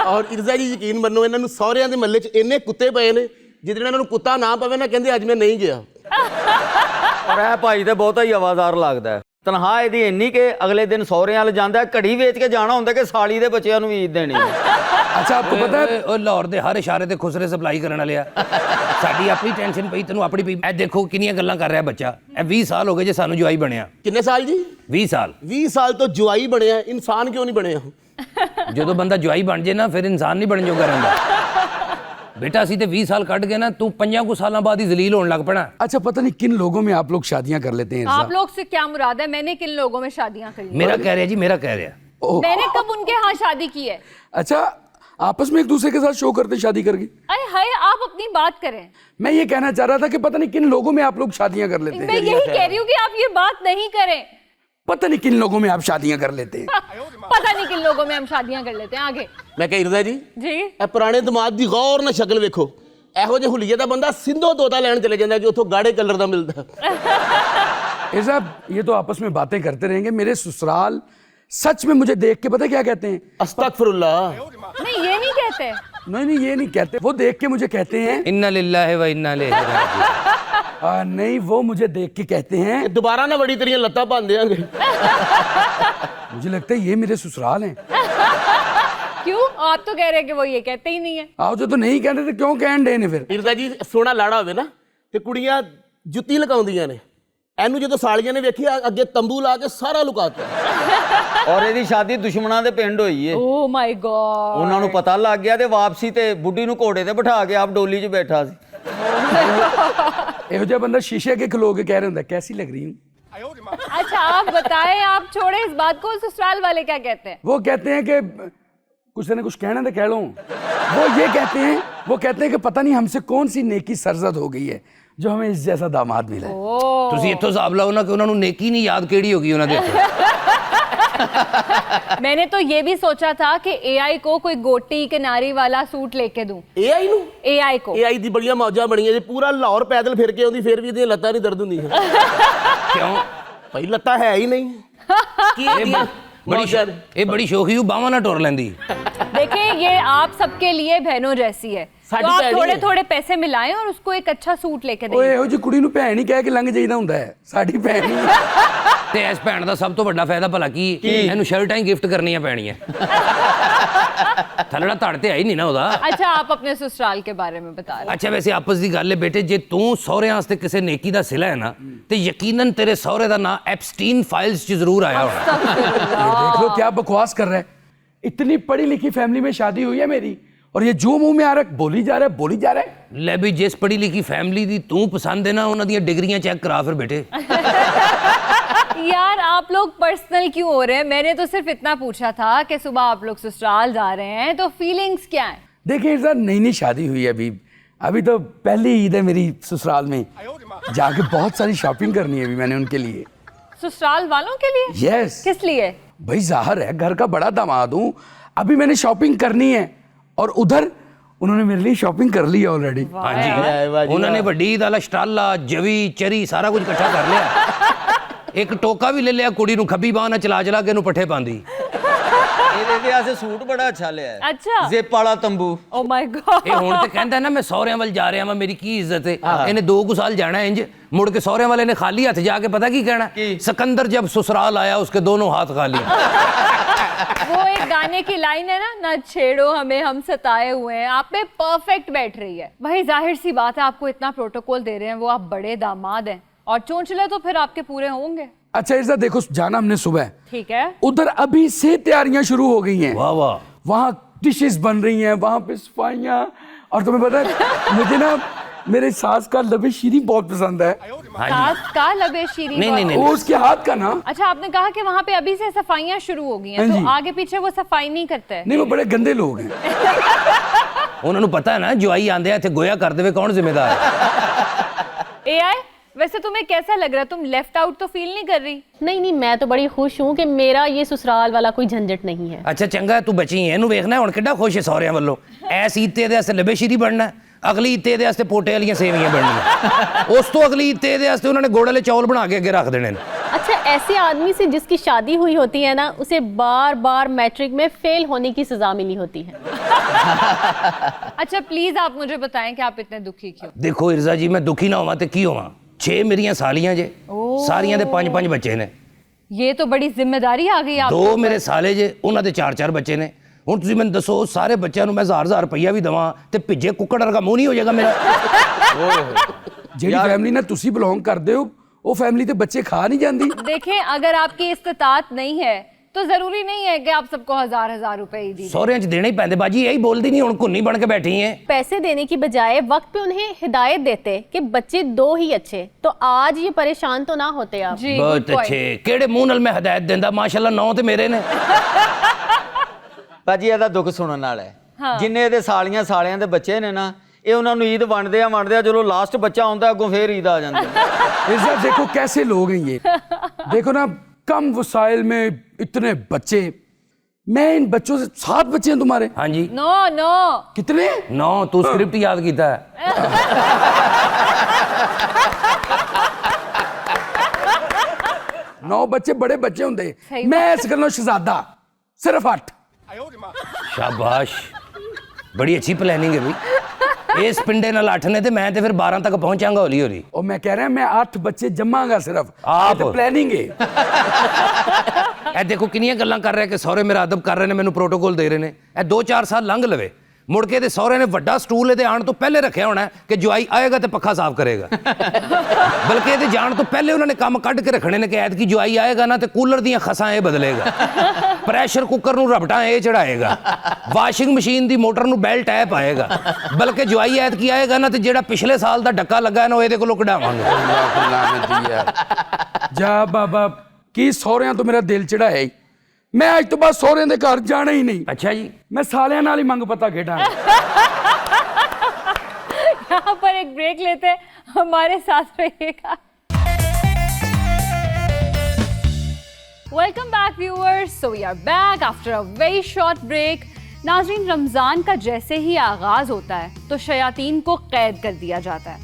और इर्जा जी यकीन मनो, इन्हां नूं सहुरिਆਂ ਦੇ ਮਹੱਲੇ 'ਚ ਇੰਨੇ ਕੁੱਤੇ ਪਏ ਨੇ, ਜਿੱਦਣ ਇਹਨਾਂ ਨੂੰ ਕੁੱਤਾ ਨਾ ਪਵੇ ਨਾ ਕਹਿੰਦੇ ਅੱਜ ਮੈਂ ਨਹੀਂ ਗਿਆ। और ਇਹ ਭਾਈ ਤੇ ਬਹੁਤਾ ਹੀ ਆਵਾਜ਼ਾਰ ਲੱਗਦਾ ਹੈ। ਤਨਖਾਹ ਇਹਦੀ ਇੰਨੀ ਕਿ ਅਗਲੇ ਦਿਨ ਸਹੁਰਿਆਂ ਵੱਲ ਜਾਂਦਾ, ਘੜੀ ਵੇਚ ਕੇ ਜਾਣਾ ਹੁੰਦਾ ਕਿ ਸਾਲੀ ਦੇ ਬੱਚਿਆਂ ਨੂੰ ਵੀ ਈਦ ਦੇਣੀ ਹੈ। अच्छा आपको पता है ਉਹ ਲਾਹੌਰ ਦੇ ਹਰ ਇਸ਼ਾਰੇ ਤੇ ਖੁਸਰੇ ਸਪਲਾਈ ਕਰਨ ਵਾਲੇ ਆ। ਸਾਡੀ ਆਪਣੀ ਟੈਨਸ਼ਨ ਪਈ, ਤੈਨੂੰ ਆਪਣੀ ਪਈ। ਇਹ ਦੇਖੋ ਕਿੰਨੀਆਂ ਗੱਲਾਂ ਕਰ ਰਿਹਾ ਬੱਚਾ। ਇਹ 20 ਸਾਲ ਹੋ ਗਏ ਜੇ ਸਾਨੂੰ ਜਵਾਈ ਬਣਿਆ। ਕਿੰਨੇ ਸਾਲ ਜੀ? 20 ਸਾਲ। 20 ਸਾਲ ਤੋਂ ਜਵਾਈ ਬਣਿਆ, ਇਨਸਾਨ ਕਿਉਂ ਨਹੀਂ ਬਣਿਆ? ਜਦੋਂ ਬੰਦਾ ਜਵਾਈ ਬਣ ਜੇ ਨਾ ਫਿਰ ਇਨਸਾਨ ਨਹੀਂ ਬਣਨ ਜੋਗਾ ਰਹਿੰਦਾ। बेटा ਅਸੀਂ ਤੇ 20 साल ਕੱਢ ਗਏ ਨਾ, ਤੂੰ 5 ਸਾਲਾਂ ਬਾਅਦ ਹੀ ਜ਼ਲੀਲ ਹੋਣ ਲੱਗ ਪਣਾ। अच्छा पता नहीं किन लोगों में आप लोग शादियां कर लेते हैं। आप लोग से क्या मुराद है? मैंने किन लोगों में शादियां करी? मेरा कह रहा जी, मेरा कह रहा। मैंने कब उनके यहाँ शादी की है? अच्छा आपस में एक दूसरे के साथ शो करते शादी करके। अरे हाय, आप अपनी बात करें। मैं ये कहना चाह रहा था कि पता नहीं किन लोगों में आप लोग शादियां कर लेते मैं हैं। यही कह रही हूँ कि आप ये बात नहीं करें। पता नहीं किन लोगों में आप शादियां कर लेते हैं। पता नहीं किन लोगों में हम शादियां कर लेते हैं। आगे ਮੈਂ ਕਿਹਾ ਇਰਜ਼ਾ ਜੀ, जी। ਇਹ ਪੁਰਾਣੇ ਦਮਾਦ ਦੀ ਗੌਰ ਨਾਲ ਸ਼ਕਲ ਵੇਖੋ। ਇਹੋ ਜਿਹੇ ਹੁਲੀਏ ਦਾ ਬੰਦਾ ਸਿੰਧੋ ਤੋਤਾ ਲੈਣ ਚਲੇ ਜਾਂਦਾ ਜੋ ਉੱਥੋਂ ਗਾੜੇ ਕਲਰ ਦਾ ਮਿਲਦਾ। साहब ये तो आपस में बातें करते रहेंगे। मेरे ससुराल सच में मुझे देख के पता क्या कहते हैं? अस्तगफिरुल्लाह। नहीं, ये नहीं कहते। नहीं ये नहीं कहते, वो देख के मुझे कहते हैं इन्ना लिल्लाहि व इन्ना इलैहि राजिऊन। नहीं, वो मुझे देख के कहते हैं दोबारा ना बड़ी तेरियां लत्तां भन देंगे। मुझे लगता है ये मेरे ससुराल हैं। क्यों? आप तो कह रहे हैं कि वो ये कहते ही नहीं है। आओ जो तो नहीं कहते तो क्यों कहन डे ने फिर? ਇਰਜ਼ਾ ਜੀ ਸੋਹਣਾ ਲਾੜਾ ਹੋਵੇ ਨਾ ਤੇ ਕੁੜੀਆਂ ਜੁੱਤੀ ਲਗਾਉਂਦੀਆਂ ਨੇ। ਇਹਨੂੰ ਜਦੋਂ ਸਾਲੀਆਂ ਨੇ ਵੇਖਿਆ ਅੱਗੇ ਤੰਬੂ ਲਾ ਕੇ ਸਾਰਾ ਲੁਕਾਤਾ। ਔਰ ਇਹਦੀ ਸ਼ਾਦੀ ਦੁਸ਼ਮਣਾਂ ਦੇ ਪਿੰਡ ਹੋਈ ਏ। Oh my God. ਉਹਨਾਂ ਨੂੰ ਪਤਾ ਲੱਗ ਗਿਆ ਤੇ ਵਾਪਸੀ ਤੇ ਬੁੱਢੀ ਨੂੰ ਘੋੜੇ ਤੇ ਬਿਠਾ ਕੇ ਆਪ ਡੋਲੀ 'ਚ ਬੈਠਾ ਸੀ। ਇਹੋ ਜਿਹਾ ਬੰਦਾ शीशे के खलो के कह रहे ਹੁੰਦਾ कैसी लग रही हूँ। अच्छा आप बताएं, आप छोड़े इस बात को, ससुराल वाले क्या कहते हैं? वो कहते हैं कि कुछ ने कुछ कहना तो कह लो। वो ये कहते हैं कि पता नहीं हमसे कौन सी नेकी सरजद हो गई है जो हमें इस जैसा दामाद मिला है। ਤੁਸੀਂ ਇੱਥੋਂ ਹਿਸਾਬ ਲਾਓ ਨਾ ਕਿ ਉਹਨਾਂ ਨੂੰ ਨੇਕੀ ਨਹੀਂ ਯਾਦ ਕਿਹੜੀ ਹੋ ਗਈ ਉਹਨਾਂ ਦੇ ਹੱਥ। मैंने तो ये भी सोचा था कि AI को कोई गोटी किनारी वाला सूट लेके दूं। AI ਨੂੰ? AI को। AI ਦੀ ਬੜੀਆਂ ਮੌਜਾਂ ਬਣੀਆਂ ਜੇ ਪੂਰਾ ਲਾਹੌਰ ਪੈਦਲ ਫਿਰ ਕੇ ਆਉਂਦੀ ਫਿਰ ਵੀ ਇਹਦੀਆਂ ਲੱਤਾਂ ਨਹੀਂ ਦਰਦ ਹੁੰਦੀਆਂ। ਕਿਉਂ? ਭਾਈ ਲੱਤਾਂ ਹੈ ਹੀ ਨਹੀਂ। ये बड़ी शौकी हूँ बावा ना टोर लेंदी। देखिए ये आप सबके लिए बहनों जैसी है, तो आप थोड़े थोड़े पैसे मिलाएं और उसको एक अच्छा सूट लेके दें। ਓਏ ਇਹੋ ਜਿਹੀ ਕੁੜੀ ਨੂੰ ਭੈਣ ਹੀ ਕਹਿ ਕੇ ਲੰਘ ਜਾਈਦਾ ਹੁੰਦਾ ਹੈ, ਸਾਡੀ ਭੈਣ ਹੀ ਹੈ। ਤੇ ਇਸ ਭੈਣ ਦਾ ਸਭ ਤੋਂ ਵੱਡਾ ਫਾਇਦਾ ਭਲਾ ਕੀ ਇਹਨੂੰ ਸ਼ਰਟਾਂ ਹੀ ਗਿਫਟ ਕਰਨੀਆਂ ਪੈਣੀਆਂ। ਥੱਲੜਾ ਧੜ ਤੇ ਆਈ ਨਹੀਂ ਨਾ ਉਹਦਾ। अच्छा आप अपने ससुराल के बारे में बता रहे ਅੱਛਾ ਵੈਸੇ ਆਪਸ ਦੀ ਗੱਲ ਹੈ ਬੇਟੇ, ਜੇ ਤੂੰ ਸਹੁਰਿਆਂ ਵਾਸਤੇ ਕਿਸੇ ਨੇਕੀ ਦਾ ਸਿਲਾ ਹੈ ਨਾ ਤੇ ਯਕੀਨਨ ਤੇਰੇ ਸਹੁਰੇ ਦਾ ਨਾਂ ਐਪਸਟੀਨ ਫਾइल्स 'ਚ ਜ਼ਰੂਰ ਆਇਆ ਹੋਣਾ। ये देख लो क्या बकवास कर रहा है, इतनी पढ़ी लिखी फैमिली में शादी हुई है मेरी और ये जो मुंह में आ रहा है बोली जा रहा है। ਲੈ ਵੀ ਜਿਸ ਪੜ੍ਹੀ ਲਿਖੀ ਫੈਮਿਲੀ ਦੀ ਤੂੰ ਪਸੰਦ ਹੈ ਨਾ ਉਹਨਾਂ ਦੀਆਂ ਡਿਗਰੀਆਂ ਚੈੱਕ ਕਰਾ ਫਿਰ ਬੇਟੇ। यार आप लोग पर्सनल क्यों हो रहे हैं? मैंने तो सिर्फ इतना पूछा था कि सुबह आप लोग ससुराल जा रहे हैं तो फीलिंग्स क्या हैं? देखिए सर, नई शादी हुई है अभी तो पहली ईद है मेरी ससुराल में, जाके बहुत सारी शॉपिंग करनी है अभी मैंने उनके लिए। ससुराल वालों के लिए? यस। किस लिए? भाई जाहिर है घर का बड़ा दामाद हूँ, अभी मैंने शॉपिंग करनी है और उधर उन्होंने मेरे लिए शॉपिंग कर ली है ऑलरेडी। हाँ जी, उन्होंने वड्डी दा शटाला जवी चरी सारा कुछ इकट्ठा कर लिया। एक टोका भी ले लिया, कुड़ी नूं खब्बी बांह चला चला के नूं पट्ठे पांदी। ਇਹਦੇ ਵਾਸਤੇ ਸੂਟ ਬੜਾ ਅੱਛਾ ਲਿਆ ਹੈ। अच्छा ਜ਼ਿਪ ਵਾਲਾ ਤੰਬੂ। Oh my God. ਇਹ ਹੁਣ ਤੇ ਕਹਿੰਦਾ ਨਾ ਮੈਂ ਸਹੁਰਿਆਂ ਵੱਲ ਜਾ ਰਿਹਾ ਵਾਂ, ਮੇਰੀ ਕੀ ਇੱਜ਼ਤ ਹੈ। ਇਹਨੇ 2 ਸਾਲ ਜਾਣਾ ਇੰਜ, ਮੁੜ ਕੇ ਸਹੁਰਿਆਂ ਵਾਲੇ ਨੇ ਖਾਲੀ ਹੱਥ ਜਾ ਕੇ ਪਤਾ ਕੀ ਕਹਿਣਾ, सिकंदर जब ससुराल आया उसके दोनों हाथ खाली। वो एक गाने की लाइन है ना छेड़ो हमें हम सताए हुए हैं, आप में परफेक्ट बैठ रही है। भाई जाहिर सी बात है, आपको इतना प्रोटोकॉल दे रहे हैं, वो आप बड़े दामाद हैं और चोंचले तो फिर आपके पूरे होंगे। अच्छा इर्जा देखो, जाना हमने सुबह, ठीक है, उधर अभी से तैयारियां शुरू हो गई हैं। वाह वाह। वहाँ डिशेस बन रही हैं, वहाँ पे सफाइयाँ, और तुम्हें पता है मुझे ना मेरे सास का लबे शीरी बहुत पसंद है। सास का लबे शीरी? नहीं वो उसके हाथ का ना। अच्छा आपने कहा कि वहाँ पे अभी से सफाइयाँ शुरू हो गई हैं, तो आगे पीछे वो सफाई नहीं करते हैं? नहीं, वो बड़े गंदे लोग हैं। उन्होंने पता है ना जवाई आंदे हैं इत्थे गोया कर देवे कौन जिम्मेदार है। AI वैसे तुम्हें कैसा लग रहा है? तुम लेफ्ट आउट तो फील नहीं कर रही? नहीं मैं तो बड़ी खुश हूँ कि मेरा ये ससुराल वाला कोई झंझट नहीं है। अच्छा चंगा तू बची है, ਇਹਨੂੰ ਵੇਖਣਾ ਹੁਣ ਕਿੱਡਾ ਖੁਸ਼ ਹੈ ਸਹੁਰਿਆਂ ਵੱਲੋਂ। ਐਸ ਈਤੇ ਦੇ ਵਾਸਤੇ ਲਬੇ ਸ਼ੀਰੀ ਬਣਨਾ, ਅਗਲੀ ਈਤੇ ਦੇ ਵਾਸਤੇ ਪੋਟੇ ਵਾਲੀਆਂ ਸੇਵੀਆਂ ਬਣਨੀਆਂ, ਉਸ ਤੋਂ ਅਗਲੀ ਈਤੇ ਦੇ ਵਾਸਤੇ ਉਹਨਾਂ ਨੇ ਗੁੜ ਵਾਲੇ ਚੌਲ ਬਣਾ ਕੇ ਅੱਗੇ ਰੱਖ ਦੇਣੇ ਨੇ। अच्छा ऐसे आदमी से जिसकी शादी हुई होती है ना, उसे बार बार मैट्रिक में फेल होने की सजा मिली होती है। अच्छा प्लीज आप मुझे बताएं कि आप इतने दुखी क्यों? देखो इर्जा जी, मैं दुखी ना होवां ते की होवां, 6 ਮੇਰੀਆਂ ਸਾਲੀਆਂ ਜੇ, ਸਾਰੀਆਂ ਦੇ 5-5 ਬੱਚੇ ਨੇ। ये तो बड़ी जिम्मेदारी आ गई आप। 2 ਮੇਰੇ ਸਾਲੇ ਜੇ, ਉਹਨਾਂ ਦੇ 4-4 ਬੱਚੇ ਨੇ। ਹੁਣ ਤੁਸੀਂ ਮੈਨੂੰ ਦੱਸੋ, ਸਾਰੇ ਬੱਚਿਆਂ ਨੂੰ ਮੈਂ 1000 ਰੁਪਈਆ ਵੀ ਦਵਾਂ ਤੇ ਭਿੱਜੇ ਕੁੱਕੜ ਵਰਗਾ ਮੂੰਹ ਨਹੀਂ ਹੋ ਜਾਏਗਾ ਮੇਰਾ? ਜਿਹੜੀ ਫੈਮਿਲੀ ਨਾਲ ਤੁਸੀਂ ਬਿਲੋਂਗ ਕਰਦੇ ਹੋ, ਉਹ ਫੈਮਿਲੀ ਤੇ ਬੱਚੇ ਖਾ ਨਹੀਂ ਜਾਂਦੀ। देखें अगर आपकी इस्तात नहीं है तो जरूरी नहीं है कि आप सबको 1000 रुपए ही दीजिए। ਸਹੁਰਿਆਂ 'ਚ ਦੇਣੇ ਹੀ ਪੈਂਦੇ ਬਾਜੀ, ਇਹੀ ਬੋਲਦੀ ਨਹੀਂ ਹੁਣ ਘੁੰਨੀ ਬਣ ਕੇ ਬੈਠੀ ਹੈ। पैसे देने की बजाय वक्त पे उन्हें हिदायत देते कि बच्चे 2 ही अच्छे, तो आज ये परेशान तो ना होते आप। जी ਬਹੁਤ ਅੱਛੇ। ਕਿਹੜੇ ਮੂੰਹ ਨਾਲ ਮੈਂ ਹਦਾਇਤ ਦਿੰਦਾ? ਮਾਸ਼ਾਅੱਲਾ 9 ਤੇ ਮੇਰੇ ਨੇ। ਭਾਜੀ ਇਹਦਾ ਦੁੱਖ ਸੁਣਨ ਨਾਲ ਹੈ। ਜਿੰਨੇ ਇਹਦੇ ਸਾਲਿਆਂ ਦੇ ਬੱਚੇ ਨੇ ਨਾ, ਇਹ ਉਹਨਾਂ ਨੂੰ ਈਦ ਵੰਡਦੇ ਆ ਜਦੋਂ ਲਾਸਟ ਬੱਚਾ ਆਉਂਦਾ ਅੱਗੋਂ ਫੇਰ ਈਦ ਆ ਜਾਂਦੀ। इर्जा देखो कैसे लोग हैं ये, देखो ना कम वसाइल में इतने बच्चे, मैं इन बच्चों से 7 बच्चे हैं तुम्हारे। हाँ जी। नो कितने? 9 तू स्क्रिप्ट याद कीता है। 9 बच्चे बड़े बच्चे होंगे, मैं इस गल्लों शहजादा सिर्फ 8। शाबाश, बड़ी अच्छी प्लानिंग है भाई। इस पिंडे नाल 8 ने ते मैं ते फिर 12 तक पहुंचांगा हौली हौली। और मैं कह रहा मैं 8 बच्चे जमांगा सिर्फ आप। तो प्लानिंग है। ਇਹ ਦੇਖੋ ਕਿੰਨੀਆਂ ਗੱਲਾਂ ਕਰ ਰਿਹਾ ਕਿ ਸਹੁਰੇ ਮੇਰਾ ਅਦਬ ਕਰ ਰਹੇ ਨੇ, ਮੈਨੂੰ ਪ੍ਰੋਟੋਕੋਲ ਦੇ ਰਹੇ ਨੇ। ਇਹ 2-4 ਸਾਲ ਲੰਘ ਲਵੇ, ਮੁੜ ਕੇ ਇਹਦੇ ਸਹੁਰੇ ਨੇ ਵੱਡਾ ਸਟੂਲ ਇਹਦੇ ਆਉਣ ਤੋਂ ਪਹਿਲੇ ਰੱਖਿਆ ਹੋਣਾ ਕਿ ਜਵਾਈ ਆਏਗਾ ਤੇ ਪੱਖਾ ਸਾਫ਼ ਕਰੇਗਾ। ਬਲਕਿ ਇਹਦੇ ਜਾਣ ਤੋਂ ਪਹਿਲੇ ਉਹਨਾਂ ਨੇ ਕੰਮ ਕੱਢ ਕੇ ਰੱਖਣੇ ਨੇ ਕਿ ਐਤਕੀ ਜਵਾਈ ਆਏਗਾ ਨਾ ਤੇ ਕੂਲਰ ਦੀਆਂ ਖਸਾਂ ਇਹ ਬਦਲੇਗਾ, ਪ੍ਰੈਸ਼ਰ ਕੁੱਕਰ ਨੂੰ ਰਬਟਾਂ ਇਹ ਚੜਾਏਗਾ, ਵਾਸ਼ਿੰਗ ਮਸ਼ੀਨ ਦੀ ਮੋਟਰ ਨੂੰ ਬੈਲਟ ਐ ਪਾਏਗਾ। ਬਲਕਿ ਜਵਾਈ ਐਤਕੀ ਆਏਗਾ ਨਾ ਤੇ ਜਿਹੜਾ ਪਿਛਲੇ ਸਾਲ ਦਾ ਡੱਕਾ ਲੱਗਾ ਨਾ ਉਹ ਇਹਦੇ ਕੋਲੋਂ ਕਢਾਵਾਂਗੇ। जा बाबा की सौरियां तो मेरा दिल चढ़ाया ही, मैं आज तो बाद सौरियां दे घर जाना ही नहीं। अच्छा जी, मैं सालियां नाल ही मंग पता खेड़ा। यहाँ पर एक ब्रेक लेते हैं, हमारे साथ रहिएगा। Welcome back viewers, so we are back after a very short break. नाज़रीन, रमज़ान का जैसे ही आगाज़ होता है तो शयातीन को कैद कर दिया जाता है,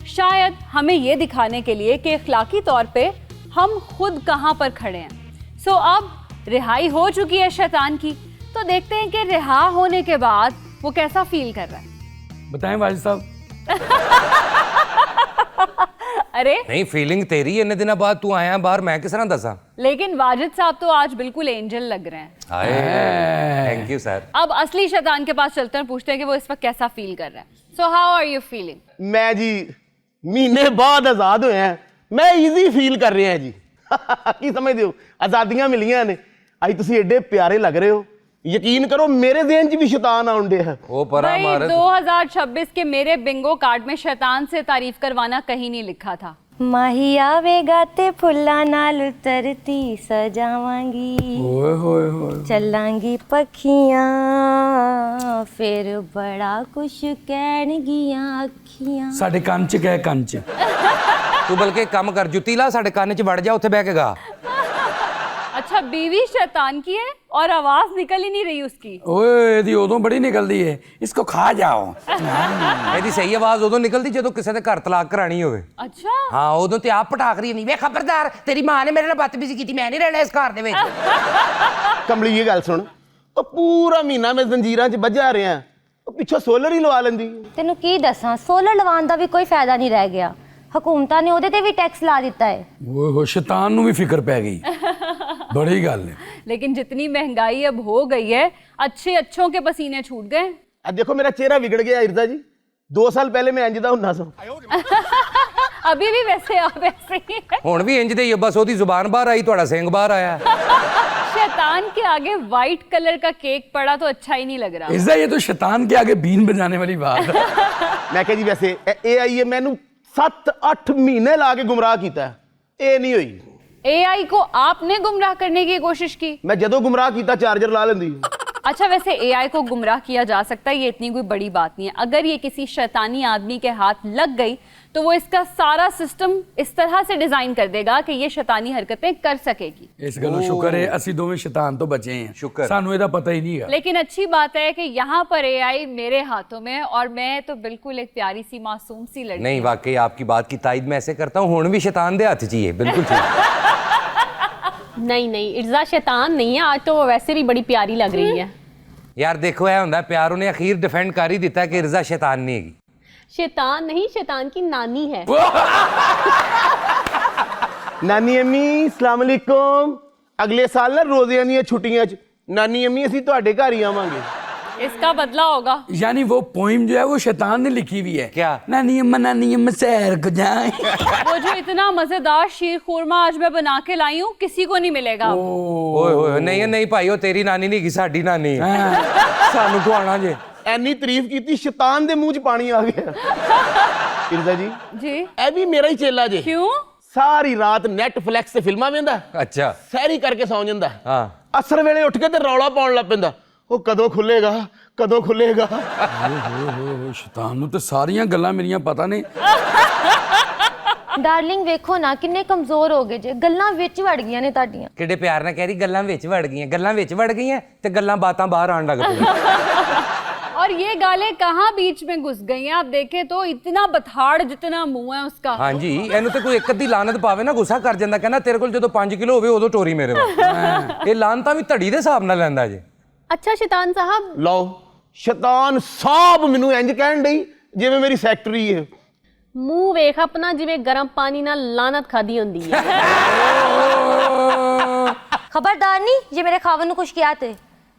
शायद हमें ये दिखाने के लिए कि अखलाकी तौर पे हम खुद कहाँ पर खड़े हैं। सो अब रिहाई हो चुकी है शैतान की, तो देखते हैं कि रिहा होने के बाद वो कैसा फील कर रहा है। बताएं वाजिद साहब। अरे नहीं, फीलिंग तेरी, इतने दिनों बाद तू आया बाहर, मैं किस तरह दसा। लेकिन वाजिद साहब तो आज बिल्कुल एंजल लग रहे हैं। Thank you sir. अब असली शैतान के पास चलते हैं, पूछते हैं कि वो इस वक्त कैसा फील कर रहा है। So how are you feeling? मैं जी महीने बाद आजाद होए हैं, मैं ईजी फील कर रहा जी। की समझते हो, आजादियां मिलियां ने, अज तुम एडे प्यारे लग रहे हो, यकीन करो मेरे ज़हन च भी शैतान आउंड है। वो परा भाई मारे 2026 के मेरे बिंगो कार्ड में शैतान से तारीफ करवाना कहीं नहीं लिखा था। माही आवेगा ते फुल्ला नाल उतरती सजावांगी, ओए होए होए। चलांगी पखियां फिर बड़ा कुछ कहणगियां अखियां। साडे कंन च गए, कंन च। तू बल्कि एक काम कर, जुत्ती ला साडे कान च वड़ जा, उत्थे बह के गा। अच्छा, बीवी शैतान की है और आवाज निकल ही नहीं रही उसकी। ओए दी उदों बड़ी निकलदी है, इसको खा जाओ। ਇਹਦੀ ਸਹੀ ਆਵਾਜ਼ ਉਦੋਂ ਨਿਕਲਦੀ ਜਦੋਂ ਕਿਸੇ ਦੇ ਘਰ ਤਲਾਕ ਕਰਾਣੀ ਹੋਵੇ। अच्छा, ਹਾਂ, ਉਦੋਂ ਤੇ ਆਪ ਪਟਾਕ ਰਹੀ ਨਹੀਂ, ਵੇ ਖਬਰਦਾਰ ਤੇਰੀ ਮਾਂ ਨੇ ਮੇਰੇ ਨਾਲ ਬਦਤਮੀਜ਼ੀ ਕੀਤੀ, ਮੈਂ ਨਹੀਂ ਰਹਿਣਾ ਇਸ ਘਰ ਦੇ ਵਿੱਚ। ਕਮਲੀ ਇਹ ਗੱਲ ਸੁਣ, ਉਹ ਪੂਰਾ ਮਹੀਨਾ ਮੈਂ ਜ਼ੰਜੀਰਾਂ 'ਚ ਵੱਜਾ ਰਿਹਾ, ਉਹ ਪਿੱਛੋਂ ਸੋਲਰ ਹੀ ਲਵਾ ਲੈਂਦੀ। ਤੈਨੂੰ ਕੀ ਦੱਸਾਂ, ਸੋਲਰ ਲਵਾਉਣ ਦਾ ਵੀ ਕੋਈ ਫਾਇਦਾ ਨਹੀਂ ਰਹਿ ਗਿਆ। ਹਕੂਮਤਾਂ ਨੇ ਉਹਦੇ ਤੇ ਵੀ ਟੈਕਸ ਲਾ ਦਿੱਤਾ ਹੈ। ओए हो, शैतान नू भी फिक्र पै गई। बड़ी गल है। लेकिन जितनी महंगाई अब हो गई है, अच्छों के पसीने छूट गए। अब देखो मेरा चेहरा बिगड़ गया इर्जा जी, 2 साल पहले मैं इंजदा हुन्ना सा। अभी भी वैसे आप वैसे ही है। ਹੁਣ ਵੀ ਇੰਜ ਦੇ ਹੀ ਆ, ਬਸ ਉਹਦੀ ਜ਼ੁਬਾਨ ਬਾਹਰ ਆਈ, ਤੁਹਾਡਾ ਸਿੰਗ ਬਾਹਰ ਆਇਆ। शैतान के आगे व्हाइट कलर का केक पड़ा तो अच्छा ही नहीं लग रहा। इज़ा ये तो शैतान के आगे बीन बजाने वाली बात है। मैं कह जी वैसे ए आई है मैनू 7-8 महीने ला के गुमराह किया, ये नहीं हुई। एआई को आपने गुमराह करने की कोशिश की? मैं जदों गुमराह किया चार्जर ला लेंदी। अच्छा, वैसे एआई को गुमराह किया जा सकता है, ये इतनी कोई बड़ी बात नहीं है। अगर ये किसी शैतानी आदमी के हाथ लग गई तो वो इसका सारा सिस्टम इस तरह से डिजाइन कर देगा कि ये शैतानी हरकतें कर सकेगी। इस गलो शुक्र है असी दोवें शैतान तो बचे हैं, शुक्र। सानू ਇਹਦਾ पता ही नहीं है। लेकिन अच्छी बात है कि यहाँ पर एआई मेरे हाथों में, और मैं तो बिल्कुल एक प्यारी सी मासूम सी लड़की। नहीं, वाकई आपकी बात की तायद मैं ऐसे करता हूँ, हुण भी शैतान दे हाथ च ही है, बिल्कुल ठीक। नहीं नहीं, इर्जा शैतान नहीं है, आज तो वो वैसे भी बड़ी प्यारी लग रही है। यार देखो, है हुंदा प्यार, उन्हें अखीर डिफेंड कर ही दिता कि रिजा शैतान नहीं है। शैतान नहीं, शैतान की नानी है। नानी अम्मी अस्सलाम वालेकुम, अगले साल ना रोज़ियां दी छुट्टियां च नानी अम्मी असीं तुहाडे घर ही आवांगे। इसका बदला होगा। यानी वो पोइम जो है वो शैतान ने लिखी हुई है। क्या? नानी अम्मा सैर को जाए। वो जो इतना मजेदार शीर खुरमा आज मैं बना के लाई हूँ, किसी को नहीं मिलेगा। ओए होए, नहीं नहीं भाई, वो तेरी नानी नहीं, साडी नानी है। सानू खुआना जे। ਐਨੀ ਤਾਰੀਫ ਕੀਤੀ, ਸ਼ੈਤਾਨ ਦੇ ਮੂੰਹ 'ਚ ਪਾਣੀ ਆ ਗਿਆ। ਇਰਜ਼ਾ ਜੀ जी ਇਹ ਵੀ ਮੇਰਾ ਹੀ ਚੇਲਾ ਜੇ। क्यों? ਸਾਰੀ ਰਾਤ ਨੈਟਫਲਿਕਸ ਤੇ ਫਿਲਮਾਂ ਵੇਂਦਾ, अच्छा ਸਹਿਰੀ ਕਰਕੇ ਸੌਂ ਜਾਂਦਾ। हाँ, ਅਸਰ ਵੇਲੇ ਉੱਠ ਕੇ ਤੇ ਰੌਲਾ ਪਾਉਣ ਲੱਗ ਪੈਂਦਾ, ਉਹ ਕਦੋਂ ਖੁੱਲੇਗਾ ਕਦੋਂ ਖੁੱਲੇਗਾ। शैतान नू ते सारियां गल्लां मेरियां पता ने। ਡਾਰਲਿੰਗ ਵੇਖੋ ਨਾ ਕਿੰਨੇ ਕਮਜ਼ੋਰ ਹੋ ਗਏ ਜੇ, ਗੱਲਾਂ ਵਿੱਚ ਵੜ ਗਈਆਂ ਨੇ ਤੁਹਾਡੀਆਂ। ਕਿੱਡੇ ਪਿਆਰ ਨਾਲ ਕਹਿ ਰਹੀ, ਗੱਲਾਂ ਵਿੱਚ ਵੜ ਗਈਆਂ, ਗੱਲਾਂ ਵਿੱਚ ਵੜ ਗਈਆਂ ਤੇ ਗੱਲਾਂ ਬਾਤਾਂ ਬਾਹਰ ਆਣ ਲੱਗ ਪਈਆਂ। और ये गालें कहाँ बीच में घुस गई हैं? आप देखें तो इतना बथाड़ जितना मुंह है उसका। हाँ जी, ਇਹਨੂੰ ਤੇ ਕੋਈ ਇੱਕ ਅੱਧੀ ਲਾਨਤ ਪਾਵੇ ਨਾ, ਗੁੱਸਾ ਕਰ ਜਾਂਦਾ, ਕਹਿੰਦਾ ਤੇਰੇ ਕੋਲ ਜਦੋਂ 5 ਕਿਲੋ ਹੋਵੇ ਉਦੋਂ ਟੋਰੀ ਮੇਰੇ ਵੱਲ। ਇਹ ਲਾਨਤਾਂ ਵੀ ਧੜੀ ਦੇ ਹਿਸਾਬ ਨਾਲ ਲੈਂਦਾ ਜੀ। अच्छा शैतान साहब, ਲਓ ਸ਼ੈਤਾਨ ਸਾਹਿਬ ਮੈਨੂੰ ਇੰਜ ਕਹਿਣ ਡਈ ਜਿਵੇਂ ਮੇਰੀ ਫੈਕਟਰੀ ਹੈ। मुंह वेख अपना जिवें गरम पानी नाल लानत खादी हुंदी है। ਖਬਰਦਾਰ ਨਹੀਂ ਜੇ ਮੇਰੇ ਖਾਵਨ ਨੂੰ ਕੁਝ ਕਿਹਾ ਤੇ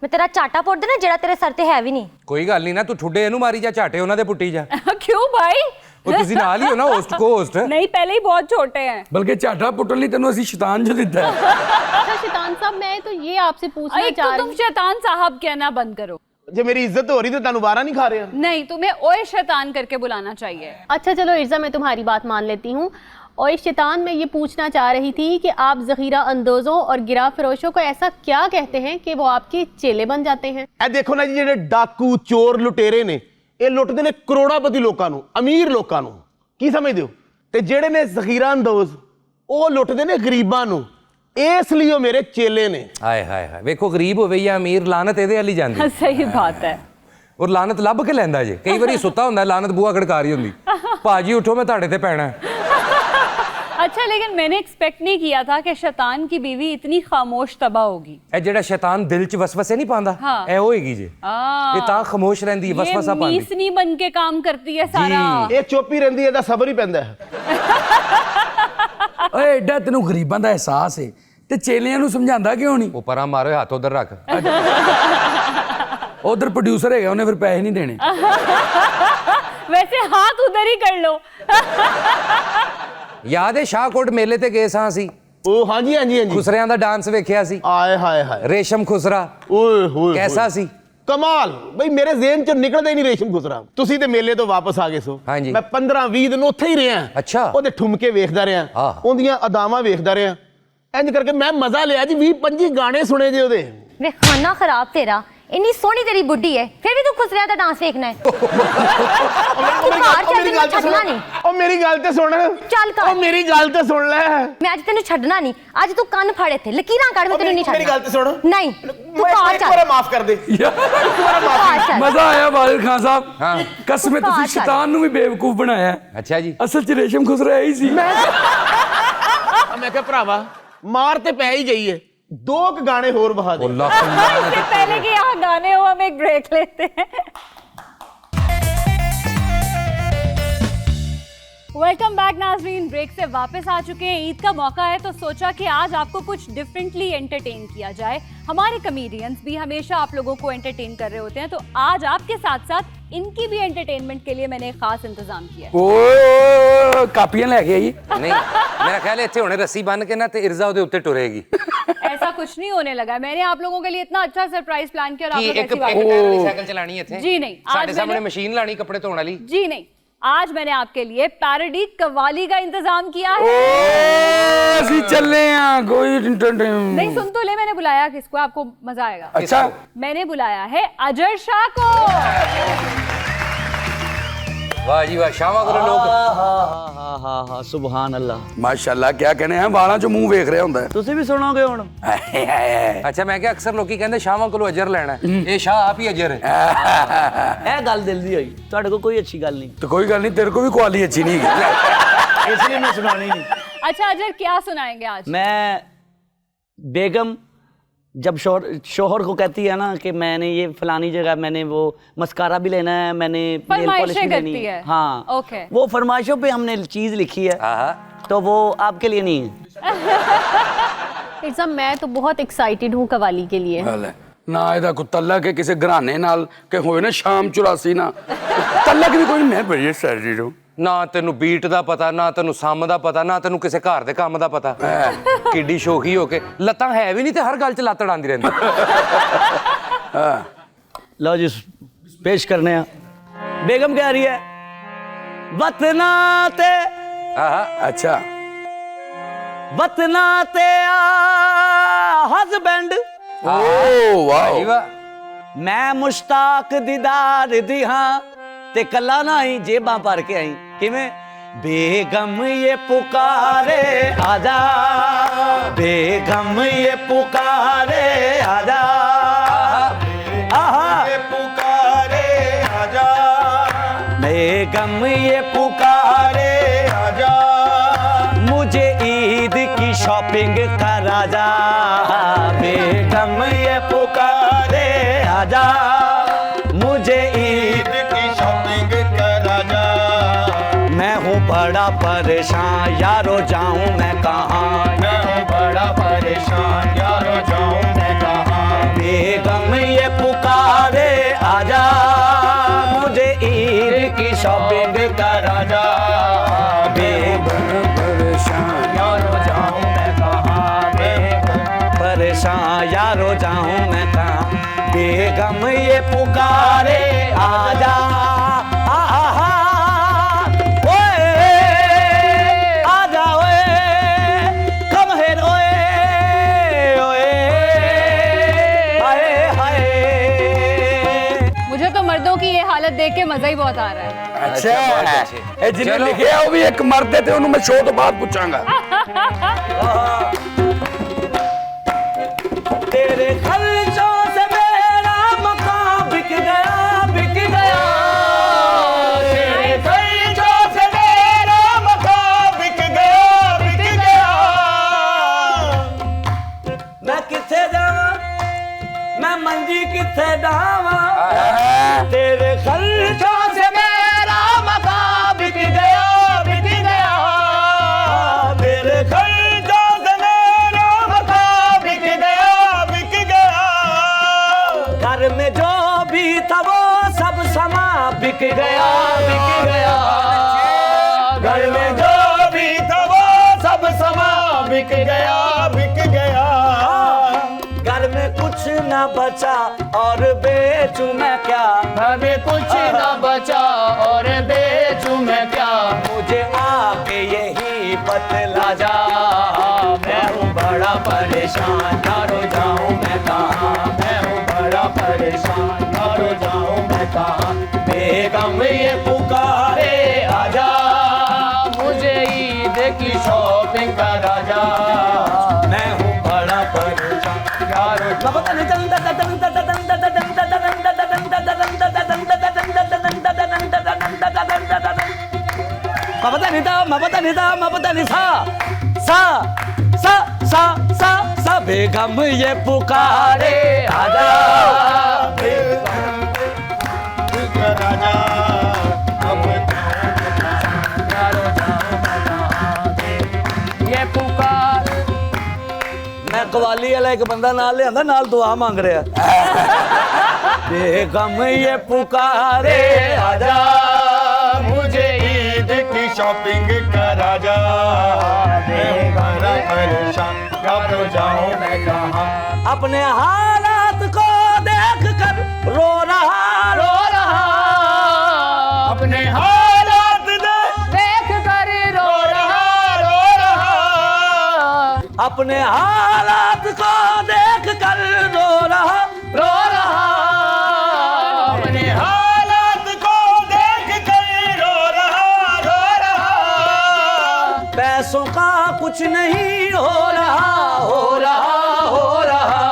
ਮੈਂ ਤੇਰਾ ਝਾਟਾ ਪੁੱਟ ਦੇਣਾ ਜਿਹੜਾ ਤੇਰੇ ਸਰ ਤੇ ਹੈ ਵੀ ਨਹੀਂ। ਕੋਈ ਗੱਲ ਨਹੀਂ ਨਾ, ਤੂੰ ਠੁੱਡੇ ਇਹਨੂੰ ਮਾਰੀ ਜਾ, ਝਾਟੇ ਉਹਨਾਂ ਦੇ ਪੁੱਟੀ ਜਾ। क्यों भाई? ਉਹ ਤੁਸੀਂ ਨਾਲ ਹੀ ਹੋ ਨਾ, ਹੋਸਟ ਕੋ ਹੋਸਟ। नहीं, पहले ही बहुत छोटे हैं। बल्कि झाटा पुटन लई तेनू असी शैतान जो दिता है। अच्छा शैतान साहब, मैं तो ये आपसे पूछना एक चाह तो रही तुम शैतान साहब कहना बंद करो। ਜੇ ਮੇਰੀ ਇੱਜ਼ਤ ਹੋ ਰਹੀ ਤੇ ਤੁਹਾਨੂੰ ਬਾਰਾ ਨਹੀਂ ਖਾ ਰਿਹਾ। नहीं, तुम्हें ओए शैतान करके बुलाना चाहिए। अच्छा चलो इर्जा, मैं तुम्हारी बात मान लेती हूँ। और इस शैतान में ये पूछना चाह रही थी कि आप ज़ख़ीरा अंदोज़ों और गिरा फरोशों को ऐसा क्या कहते हैं कि वो आपके चेले बन जाते हैं? ਇਹ ਦੇਖੋ ਨਾ ਜੀ, ਜਿਹੜੇ ਡਾਕੂ ਚੋਰ ਲੁਟੇਰੇ ਨੇ, ਇਹ ਲੁੱਟਦੇ ਨੇ ਕਰੋੜਾਪਤੀ ਲੋਕਾਂ ਨੂੰ, ਅਮੀਰ ਲੋਕਾਂ ਨੂੰ, ਕੀ ਸਮਝਦੇ ਹੋ? ਤੇ ਜਿਹੜੇ ਨੇ ਜ਼ਖੀਰਾ ਅੰਦੋਜ਼, ਉਹ ਲੁੱਟਦੇ ਨੇ ਗਰੀਬਾਂ ਨੂੰ, ਇਸ ਲਈ ਉਹ ਮੇਰੇ ਚੇਲੇ ਨੇ। ਹਾਏ ਹਾਏ ਹਾਏ, ਵੇਖੋ ਗਰੀਬ ਹੋਵੇ ਜਾਂ ਅਮੀਰ, ਲਾਨਤ ਇਹਦੇ ਵਾਲੀ ਜਾਂਦੀ। सही बात है। ਔਰ ਲਾਨਤ ਲੱਭ ਕੇ ਲੈਂਦਾ ਜੇ। ਕਈ ਵਾਰੀ ਸੁੱਤਾ ਹੁੰਦਾ, ਲਾਨਤ ਬੂਹਾ ਖੜਕਾ ਰਹੀ ਹੁੰਦੀ, ਭਾਜੀ ਉਠੋ ਮੈਂ ਤੁਹਾਡੇ ਤੇ ਪੈਣਾ। अच्छा, लेकिन मैंने एक्सपेक्ट नहीं किया था कि शैतान की बीवी इतनी खामोश तबाह होगी। ਇਹ ਜਿਹੜਾ ਸ਼ੈਤਾਨ ਦਿਲ 'ਚ ਵਸਵਸੇ ਨਹੀਂ ਪਾਉਂਦਾ हाँ। ਇਹ ਹੋਏਗੀ ਜੀ ਇਹ ਤਾਂ ਖਾਮੋਸ਼ ਰਹਿੰਦੀ ਹੈ ਵਸਵਸਾ ये ਪਾਉਂਦੀ मीसनी बन के काम करती है सारा। ਇਹ ਚੁੱਪ ਹੀ ਰਹਿੰਦੀ ਹੈ, ਇਹਦਾ ਸਬਰ ਹੀ ਪੈਂਦਾ ਹੈ। ਓਏ ਐਡਾ ਤੈਨੂੰ ਗਰੀਬਾਂ ਦਾ ਅਹਿਸਾਸ ਹੈ ਤੇ ਚੇਲਿਆਂ ਨੂੰ ਸਮਝਾਉਂਦਾ ਕਿਉਂ ਨਹੀਂ? ਉਹ ਪਰਾਂ ਮਾਰੋ ਹੱਥ ਉਧਰ ਰੱਖ ਉਧਰ ਪ੍ਰੋਡਿਊਸਰ ਹੈਗਾ, ਉਹਨੇ ਫਿਰ ਪੈਸੇ ਨਹੀਂ ਦੇਣੇ। वैसे हाथ उधर ही कर लो। ਯਾਦ ਹੈ ਸ਼ਾਹਕੋਟ ਮੇਲੇ ਤੇ ਗਏ ਸਾਂ ਅਸੀਂ ਉਹ ਹਾਂਜੀ ਹਾਂਜੀ ਹਾਂਜੀ ਖੁਸਰਿਆਂ ਦਾ ਡਾਂਸ ਵੇਖਿਆ ਸੀ ਆਏ ਹਾਏ ਹਾਏ ਰੇਸ਼ਮ ਖੁਸਰਾ ਓਏ ਹੋਏ ਕੈਸਾ ਸੀ ਕਮਾਲ ਬਈ ਮੇਰੇ ਜ਼ਿਹਨ ਚੋਂ ਨਿਕਲਦਾ ਹੀ ਨਹੀਂ ਰੇਸ਼ਮ ਖੁਸਰਾ। ਤੁਸੀਂ ਤੇ ਮੇਲੇ ਤੋਂ ਵਾਪਸ ਆ ਗਏ ਸੋ ਹਾਂਜੀ। ਮੈਂ 15-20 ਦਿਨ ਉੱਥੇ ਹੀ ਰਿਹਾ। ਅੱਛਾ। ਉਹਦੇ ਠੁਮਕੇ ਵੇਖਦਾ ਰਿਹਾ, ਆਹ। ਉਹਦੀਆਂ ਅਦਾਵਾਂ ਵੇਖਦਾ ਰਿਹਾ, ਇੰਜ ਕਰਕੇ ਮੈਂ ਮਜ਼ਾ ਲਿਆ ਜੀ। 20-25 ਗਾਣੇ ਸੁਣੇ ਜੇ ਉਹਦੇ। ਵੇ ਖਾਨਾ ਖਰਾਬ ਤੇਰਾ, ਇੰਨੀ ਸੋਹਣੀ ਤੇਰੀ ਬੁੱਢੀ ਹੈ, ਫਿਰ ਵੀ ਤੂੰ ਖੁਸਰਿਆਂ ਦਾ ਡਾਂਸ ਵੇਖਣਾ ਹੈ। ਉਹ ਮੇਰੀ ਗੱਲ ਤੇ ਸੁਣ। ਚੱਲ ਕਰ। ਉਹ ਮੇਰੀ ਗੱਲ ਤੇ ਸੁਣ ਲੈ। ਮੈਂ ਅੱਜ ਤੈਨੂੰ ਛੱਡਣਾ ਨਹੀਂ, ਅੱਜ ਤੂੰ ਕੰਨ ਫੜ ਇੱਥੇ ਲਕੀਰਾਂ ਕੱਢ, ਮੈਂ ਤੈਨੂੰ ਨਹੀਂ ਛੱਡਣਾ। ਮੇਰੀ ਗੱਲ ਤੇ ਸੁਣ। ਨਹੀਂ ਤੂੰ ਘਰ ਇੱਕ ਵਾਰ ਚੱਲ। ਮਾਫ ਕਰ ਦੇ। ਘਰ ਚੱਲ। ਮਜ਼ਾ ਆਇਆ ਬਾਦਲ ਖਾਨ ਸਾਹਿਬ। ਹਾਂ ਕਸਮ ਹੈ ਤੁਸੀਂ ਸ਼ੈਤਾਨ ਨੂੰ ਵੀ ਬੇਵਕੂਫ ਬਣਾਇਆ। ਅੱਛਾ ਜੀ ਅਸਲ 'ਚ ਰੇਸ਼ਮ ਖੁਸਰਾ ਹੀ ਸੀ। ਮੈਂ ਕਿਹਾ ਭਰਾਵਾ ਮਾਰ ਤੇ ਪੈ ਹੀ ਗਈ ਏ, 2 ਗਾਣੇ ਹੋਰ ਬਹਾ ਦੇ। इससे पहले कि यहाँ गाने हो हम एक ब्रेक लेते हैं। वेलकम बैक नाज़रीन, ब्रेक से वापस आ चुके हैं। ईद का मौका है तो सोचा कि आज आपको कुछ डिफरेंटली एंटरटेन किया जाए। हमारे कमेडियंस भी हमेशा आप लोगों को एंटरटेन कर रहे होते हैं, तो आज आपके साथ साथ इनकी भी एंटरटेनमेंट के लिए मैंने एक खास इंतजाम किया है। ਓਏ ਕਾਪੀਆਂ ਲੈ ਕੇ ਆਈ। ਨਹੀਂ ਮੇਰਾ ਖਿਆਲ ਹੈ ਇੱਥੇ ਹੁਣੇ ਰੱਸੀ ਬੰਨ ਕੇ ਨਾ ਤੇ ਇਰਜ਼ਾ ਉਹਦੇ ਉੱਤੇ ਟੁਰੇਗੀ। ऐसा कुछ नहीं होने लगा है। मैंने आप लोगों के लिए इतना अच्छा सरप्राइज प्लान किया और आप ਕੀ लोग ਇੱਕ ऐसी बात ਇੱਕ ਟਾयर ਵਾਲੀ ਸਾਈਕਲ ਚਲਾਣੀ ਹੈ ਇੱਥੇ? जी नहीं, ਸਾਡੇ आज ਸਾਹਮਣੇ मैंने ਮਸ਼ੀਨ ਲਾਣੀ ਕੱਪੜੇ ਧੋਣ ਵਾਲੀ? जी नहीं, आज मैंने आपके लिए पैरोडी कव्वाली का इंतजाम किया है। ਅਸੀਂ ਚੱਲੇ ਆ ਕੋਈ नहीं सुन तो ले, मैंने बुलाया किसको, आपको मजा आएगा। अच्छा मैंने बुलाया है अजर शाह को। ਵਾਹ ਜੀ ਵਾਹ, ਸ਼ਾਵਾ ਕਰੋ ਲੋਕ। ਹਾਂ ਸੁਭਾਨ ਅੱਲਾ। ਮਾਸ਼ਾਅੱਲਾ ਕਿਆ ਕਹਿੰਦੇ ਆ, ਵਾਲਾਂ 'ਚੋਂ ਮੂੰਹ ਵੇਖ ਰਿਹਾ ਹੁੰਦਾ ਹੈ। ਤੁਸੀਂ ਵੀ ਸੁਣੋਗੇ ਹੁਣ। ਅੱਛਾ ਮੈਂ ਕਿਹਾ ਅਕਸਰ ਲੋਕੀ ਕਹਿੰਦੇ ਸ਼ਾਵਾ ਕੋਲੋਂ ਅਜਰ ਲੈਣਾ ਹੈ। ਇਹ ਸ਼ਾਹ ਆਪ ਹੀ ਅਜਰ ਹੈ। ਇਹ ਗੱਲ ਦਿਲ ਦੀ ਹੋਈ, ਤੁਹਾਡੇ ਕੋਲ ਕੋਈ ਅੱਛੀ ਗੱਲ ਨਹੀਂ, तो कोई गल नहीं, तेरे को भी क्वाली अच्छी नहीं है। इसलिए मैं सुनानी नहीं। अच्छा अजर क्या सुनाएंगे आज? मैं बेगम जब शोहर को कहती है ना कि मैंने ये फलानी जगह मैंने वो मस्कारा भी लेना है, मैंने नेल पॉलिश भी लेनी करती है। हाँ ओके। वो फरमाइशों पे हमने चीज लिखी है, तो वो आपके लिए नहीं है। इर्ज़ा मैं तो बहुत एक्साइटेड हूँ कवाली के लिए। ਲੈ ਨਾ ਇਹਦਾ ਕੋਈ ਤਲਕ ਹੈ ਕਿਸੇ ਘਰਾਣੇ ਨਾਲ ਕਿ ਹੋਏ ਨਾ ਸ਼ਾਮ 84 ਨਾ ਤਲਕ ਵੀ ਕੋਈ ਮੈਂ ਬੜੀ ਸੈਲਰੀ ਨੂੰ ਨਾ ਤੈਨੂੰ ਬੀਟ ਦਾ ਪਤਾ, ਨਾ ਤੈਨੂੰ ਸਮ ਦਾ ਪਤਾ, ਨਾ ਤੈਨੂੰ ਕਿਸੇ ਘਰ ਦੇ ਕੰਮ ਦਾ ਪਤਾ। ਕਿੱਡੀ ਸ਼ੌਕੀ ਹੋ ਕੇ ਲੱਤਾਂ ਹੈ ਵੀ ਨਹੀਂ ਤੇ ਹਰ ਗੱਲ 'ਚ ਲੱਤ ਅੜਾਉਂਦੀ ਰਹਿੰਦੀ। लो जी पेश करने बेगम कह रही है वतना ते अच्छा वतना ते हस्बैंड ओ वाह ਵਾਹ मैं मुश्ताक दीदार दी हाँ ते कला ना ही जेबा भर के आई किवें बेगम ये पुकारे आजा, बेगम ये पुकारे आजा, ये पुकारे आजा, बेगम ये पुकारे आजा, मुझे ईद की शॉपिंग करा जा, बेगम ये पुकारे आजा, मुझे ईद की शॉपिंग करा जा, मैं हूँ बड़ा परेशान यारो जाऊँ मैं कहाँ, मैं हूँ बड़ा परेशान यारो जाऊँ मैं कहाँ, बेगम ये पुकारे आजा, मुझे ईद की शॉपिंग करा जा, बेगम परेशान यारो जाऊँ मैं कहाँ, बेगम परेशान यारो जाऊँ मैं कहाँ, बेगम ये पुकारे आजा, मुझे तो मर्दों की ये हालत देख के मजा ही बहुत आ रहा है। अच्छा ਇਹ ਜਿਹਨੇ ਲਿਖਿਆ ਉਹ ਵੀ ਇੱਕ ਮਰਦ ਹੈ ਤੇ ਉਹਨੂੰ ਮੈਂ ਸ਼ੋਅ ਤੋਂ ਬਾਅਦ ਪੁੱਛਾਂਗਾ। तेरे खर्चों से मेरा मकान बिक गया, बिक गया, तेरे खर्चों से मेरा मकान बिक गया, बिक मैं मंजी किथे डावा, तेरे खर्चों से मेरा मकान बिक गया, बिक गया। तेरे खर्चों से मेरा मकान बिक गया, बिक गया। घर में जो भी था वो सब समा बिक गया, बिक गया। घर में जो भी था वो सब समा बिक गया, बिक गया। घर में कुछ ना बचा और बेचूं मैं क्या, घर में कुछ ना बचा और बेचूं मैं क्या। मुझे आके यही बतला जा, मैं हूँ बड़ा परेशान, यारो जाऊं मैं कहाँ। मैं हूँ बड़ा परेशान, यारो जाऊं मैं कहाँ। बेगम ये पुकारे आजा, मुझे ईद की शॉपिंग करा जा। मैं हूँ बड़ा परेशान, यारो सा बेगम ये पुकारे आजा, ये पुकार। मैं कवाली वाला एक बंदा नाल लिया नाल दुआ मांग रहा। बेगम ये पुकारे आजा, मुझे ईद की शॉपिंग करा जा। मैं बड़ा परेशान, कब जाऊं मैं कहाँ। अपने हालात को देख कर रो रहा, रो रहा। अपने हालात देख कर रो रहा, रो रहा। अपने हालात को देख कर रो रहा, रो रहा। अपने हालात को देख कर रो रहा, रो रहा। पैसों का कुछ नहीं हो रहा, हो रहा, हो रहा।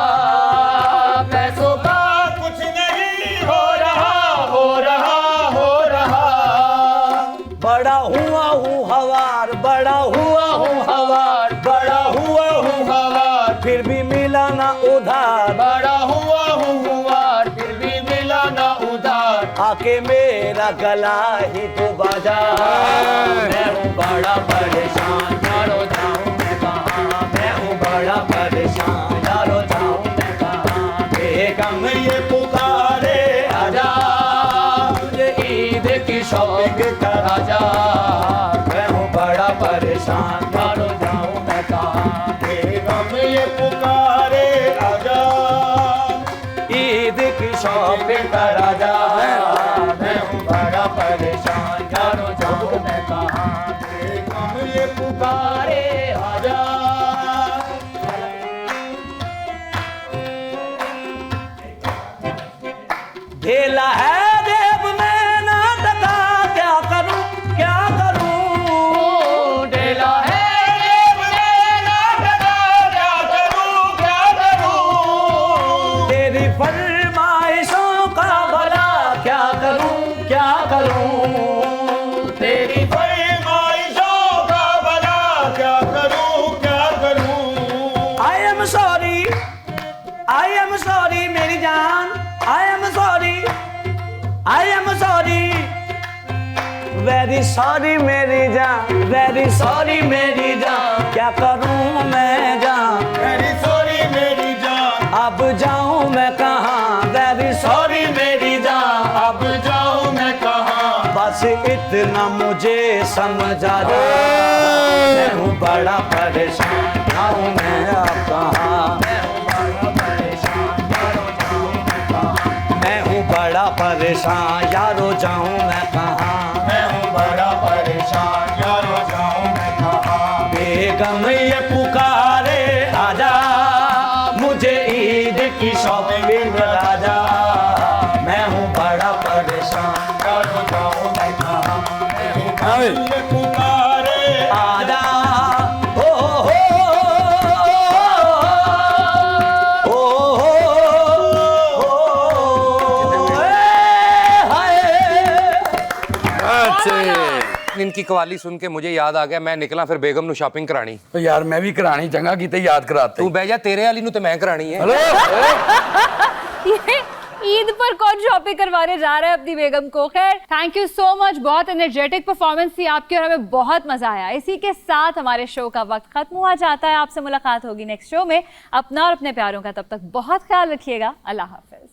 पैसों का कुछ नहीं हो रहा, हो रहा, हो रहा। बड़ा हुआ हूँ हवार, बड़ा हुआ हूँ हवार, बड़ा हुआ हूँ हवार, फिर भी मिला ना उधार। बड़ा हुआ हूँ हवार, फिर भी मिला ना उधार। आके मेरा गला ही तो बजा। मैं हूँ बड़ा परेशान, यारो जाऊं मैं कहाँ। मैं हूँ बड़ा परेशान, यारो जाऊं मैं कहाँ। बेगम ये पुकारे आजा, मुझे ईद की शॉपिंग करा जा। मैं हूँ बड़ा परेशान, यारो जाऊं मैं कहाँ। बेगम ये पुकारे आजा, ईद की शॉपिंग करा जा। मैं हूँ बड़ा परेशान, यारो जाऊं मैं कहाँ। बेगम ये पुकारे आजा। ढेला है देव में ना टका, क्या करूं, क्या करूं। ढेला है देव में ना टका, क्या करूं, क्या करूं। तेरी फरमाइशों का भला क्या करूं, क्या करूं। तेरी फरमाइशों का भला क्या करूं, क्या करूं। I am sorry, I am sorry मेरी जान, I am sorry, I am sorry. Very sorry मेरी जान, वेरी सॉरी मेरी जान। क्या करूं मैं जान, वेरी सॉरी मेरी जान। अब जाऊं मैं कहाँ, वेरी सॉरी मेरी जान। अब जाऊं मैं कहाँ। बस इतना मुझे समझा दो, मैं हूँ बड़ा परेशान, जाऊं मैं अब कहाँ। मैं हूँ बड़ा परेशान, यारो जाऊं मैं कहाँ। मैं हूँ बड़ा परेशान, यारो जाऊं मैं कहाँ। मैं हूँ बड़ा परेशान, यारो जाऊं मैं कहाँ। बेगम ये पुकारे आजा, मुझे ईद की शॉपिंग करा जा। मैं हूँ बड़ा परेशान, यारो जाऊं मैं कहाँ। मैं हूँ बड़ा ये पुकारे आजा। हो हो की कवाली सुन के मुझे याद आ गया, मैं निकला फिर बेगम नु शॉपिंग करानी। तो यार मैं भी करानी चंगा कीते याद कराते। तू बह जा, तेरे वाली नु तो मैं करानी है। ये ईद पर कौन शॉपिंग करवाने जा रहा है अपनी बेगम को। खैर, थैंक यू सो मच, बहुत एनर्जेटिक परफॉर्मेंस थी आपकी और हमें बहुत मजा आया। इसी के साथ हमारे शो का वक्त खत्म हुआ जाता है। आपसे मुलाकात होगी नेक्स्ट शो में। अपना और अपने प्यारों का तब तक बहुत ख्याल रखिएगा। अल्लाह हाफिज।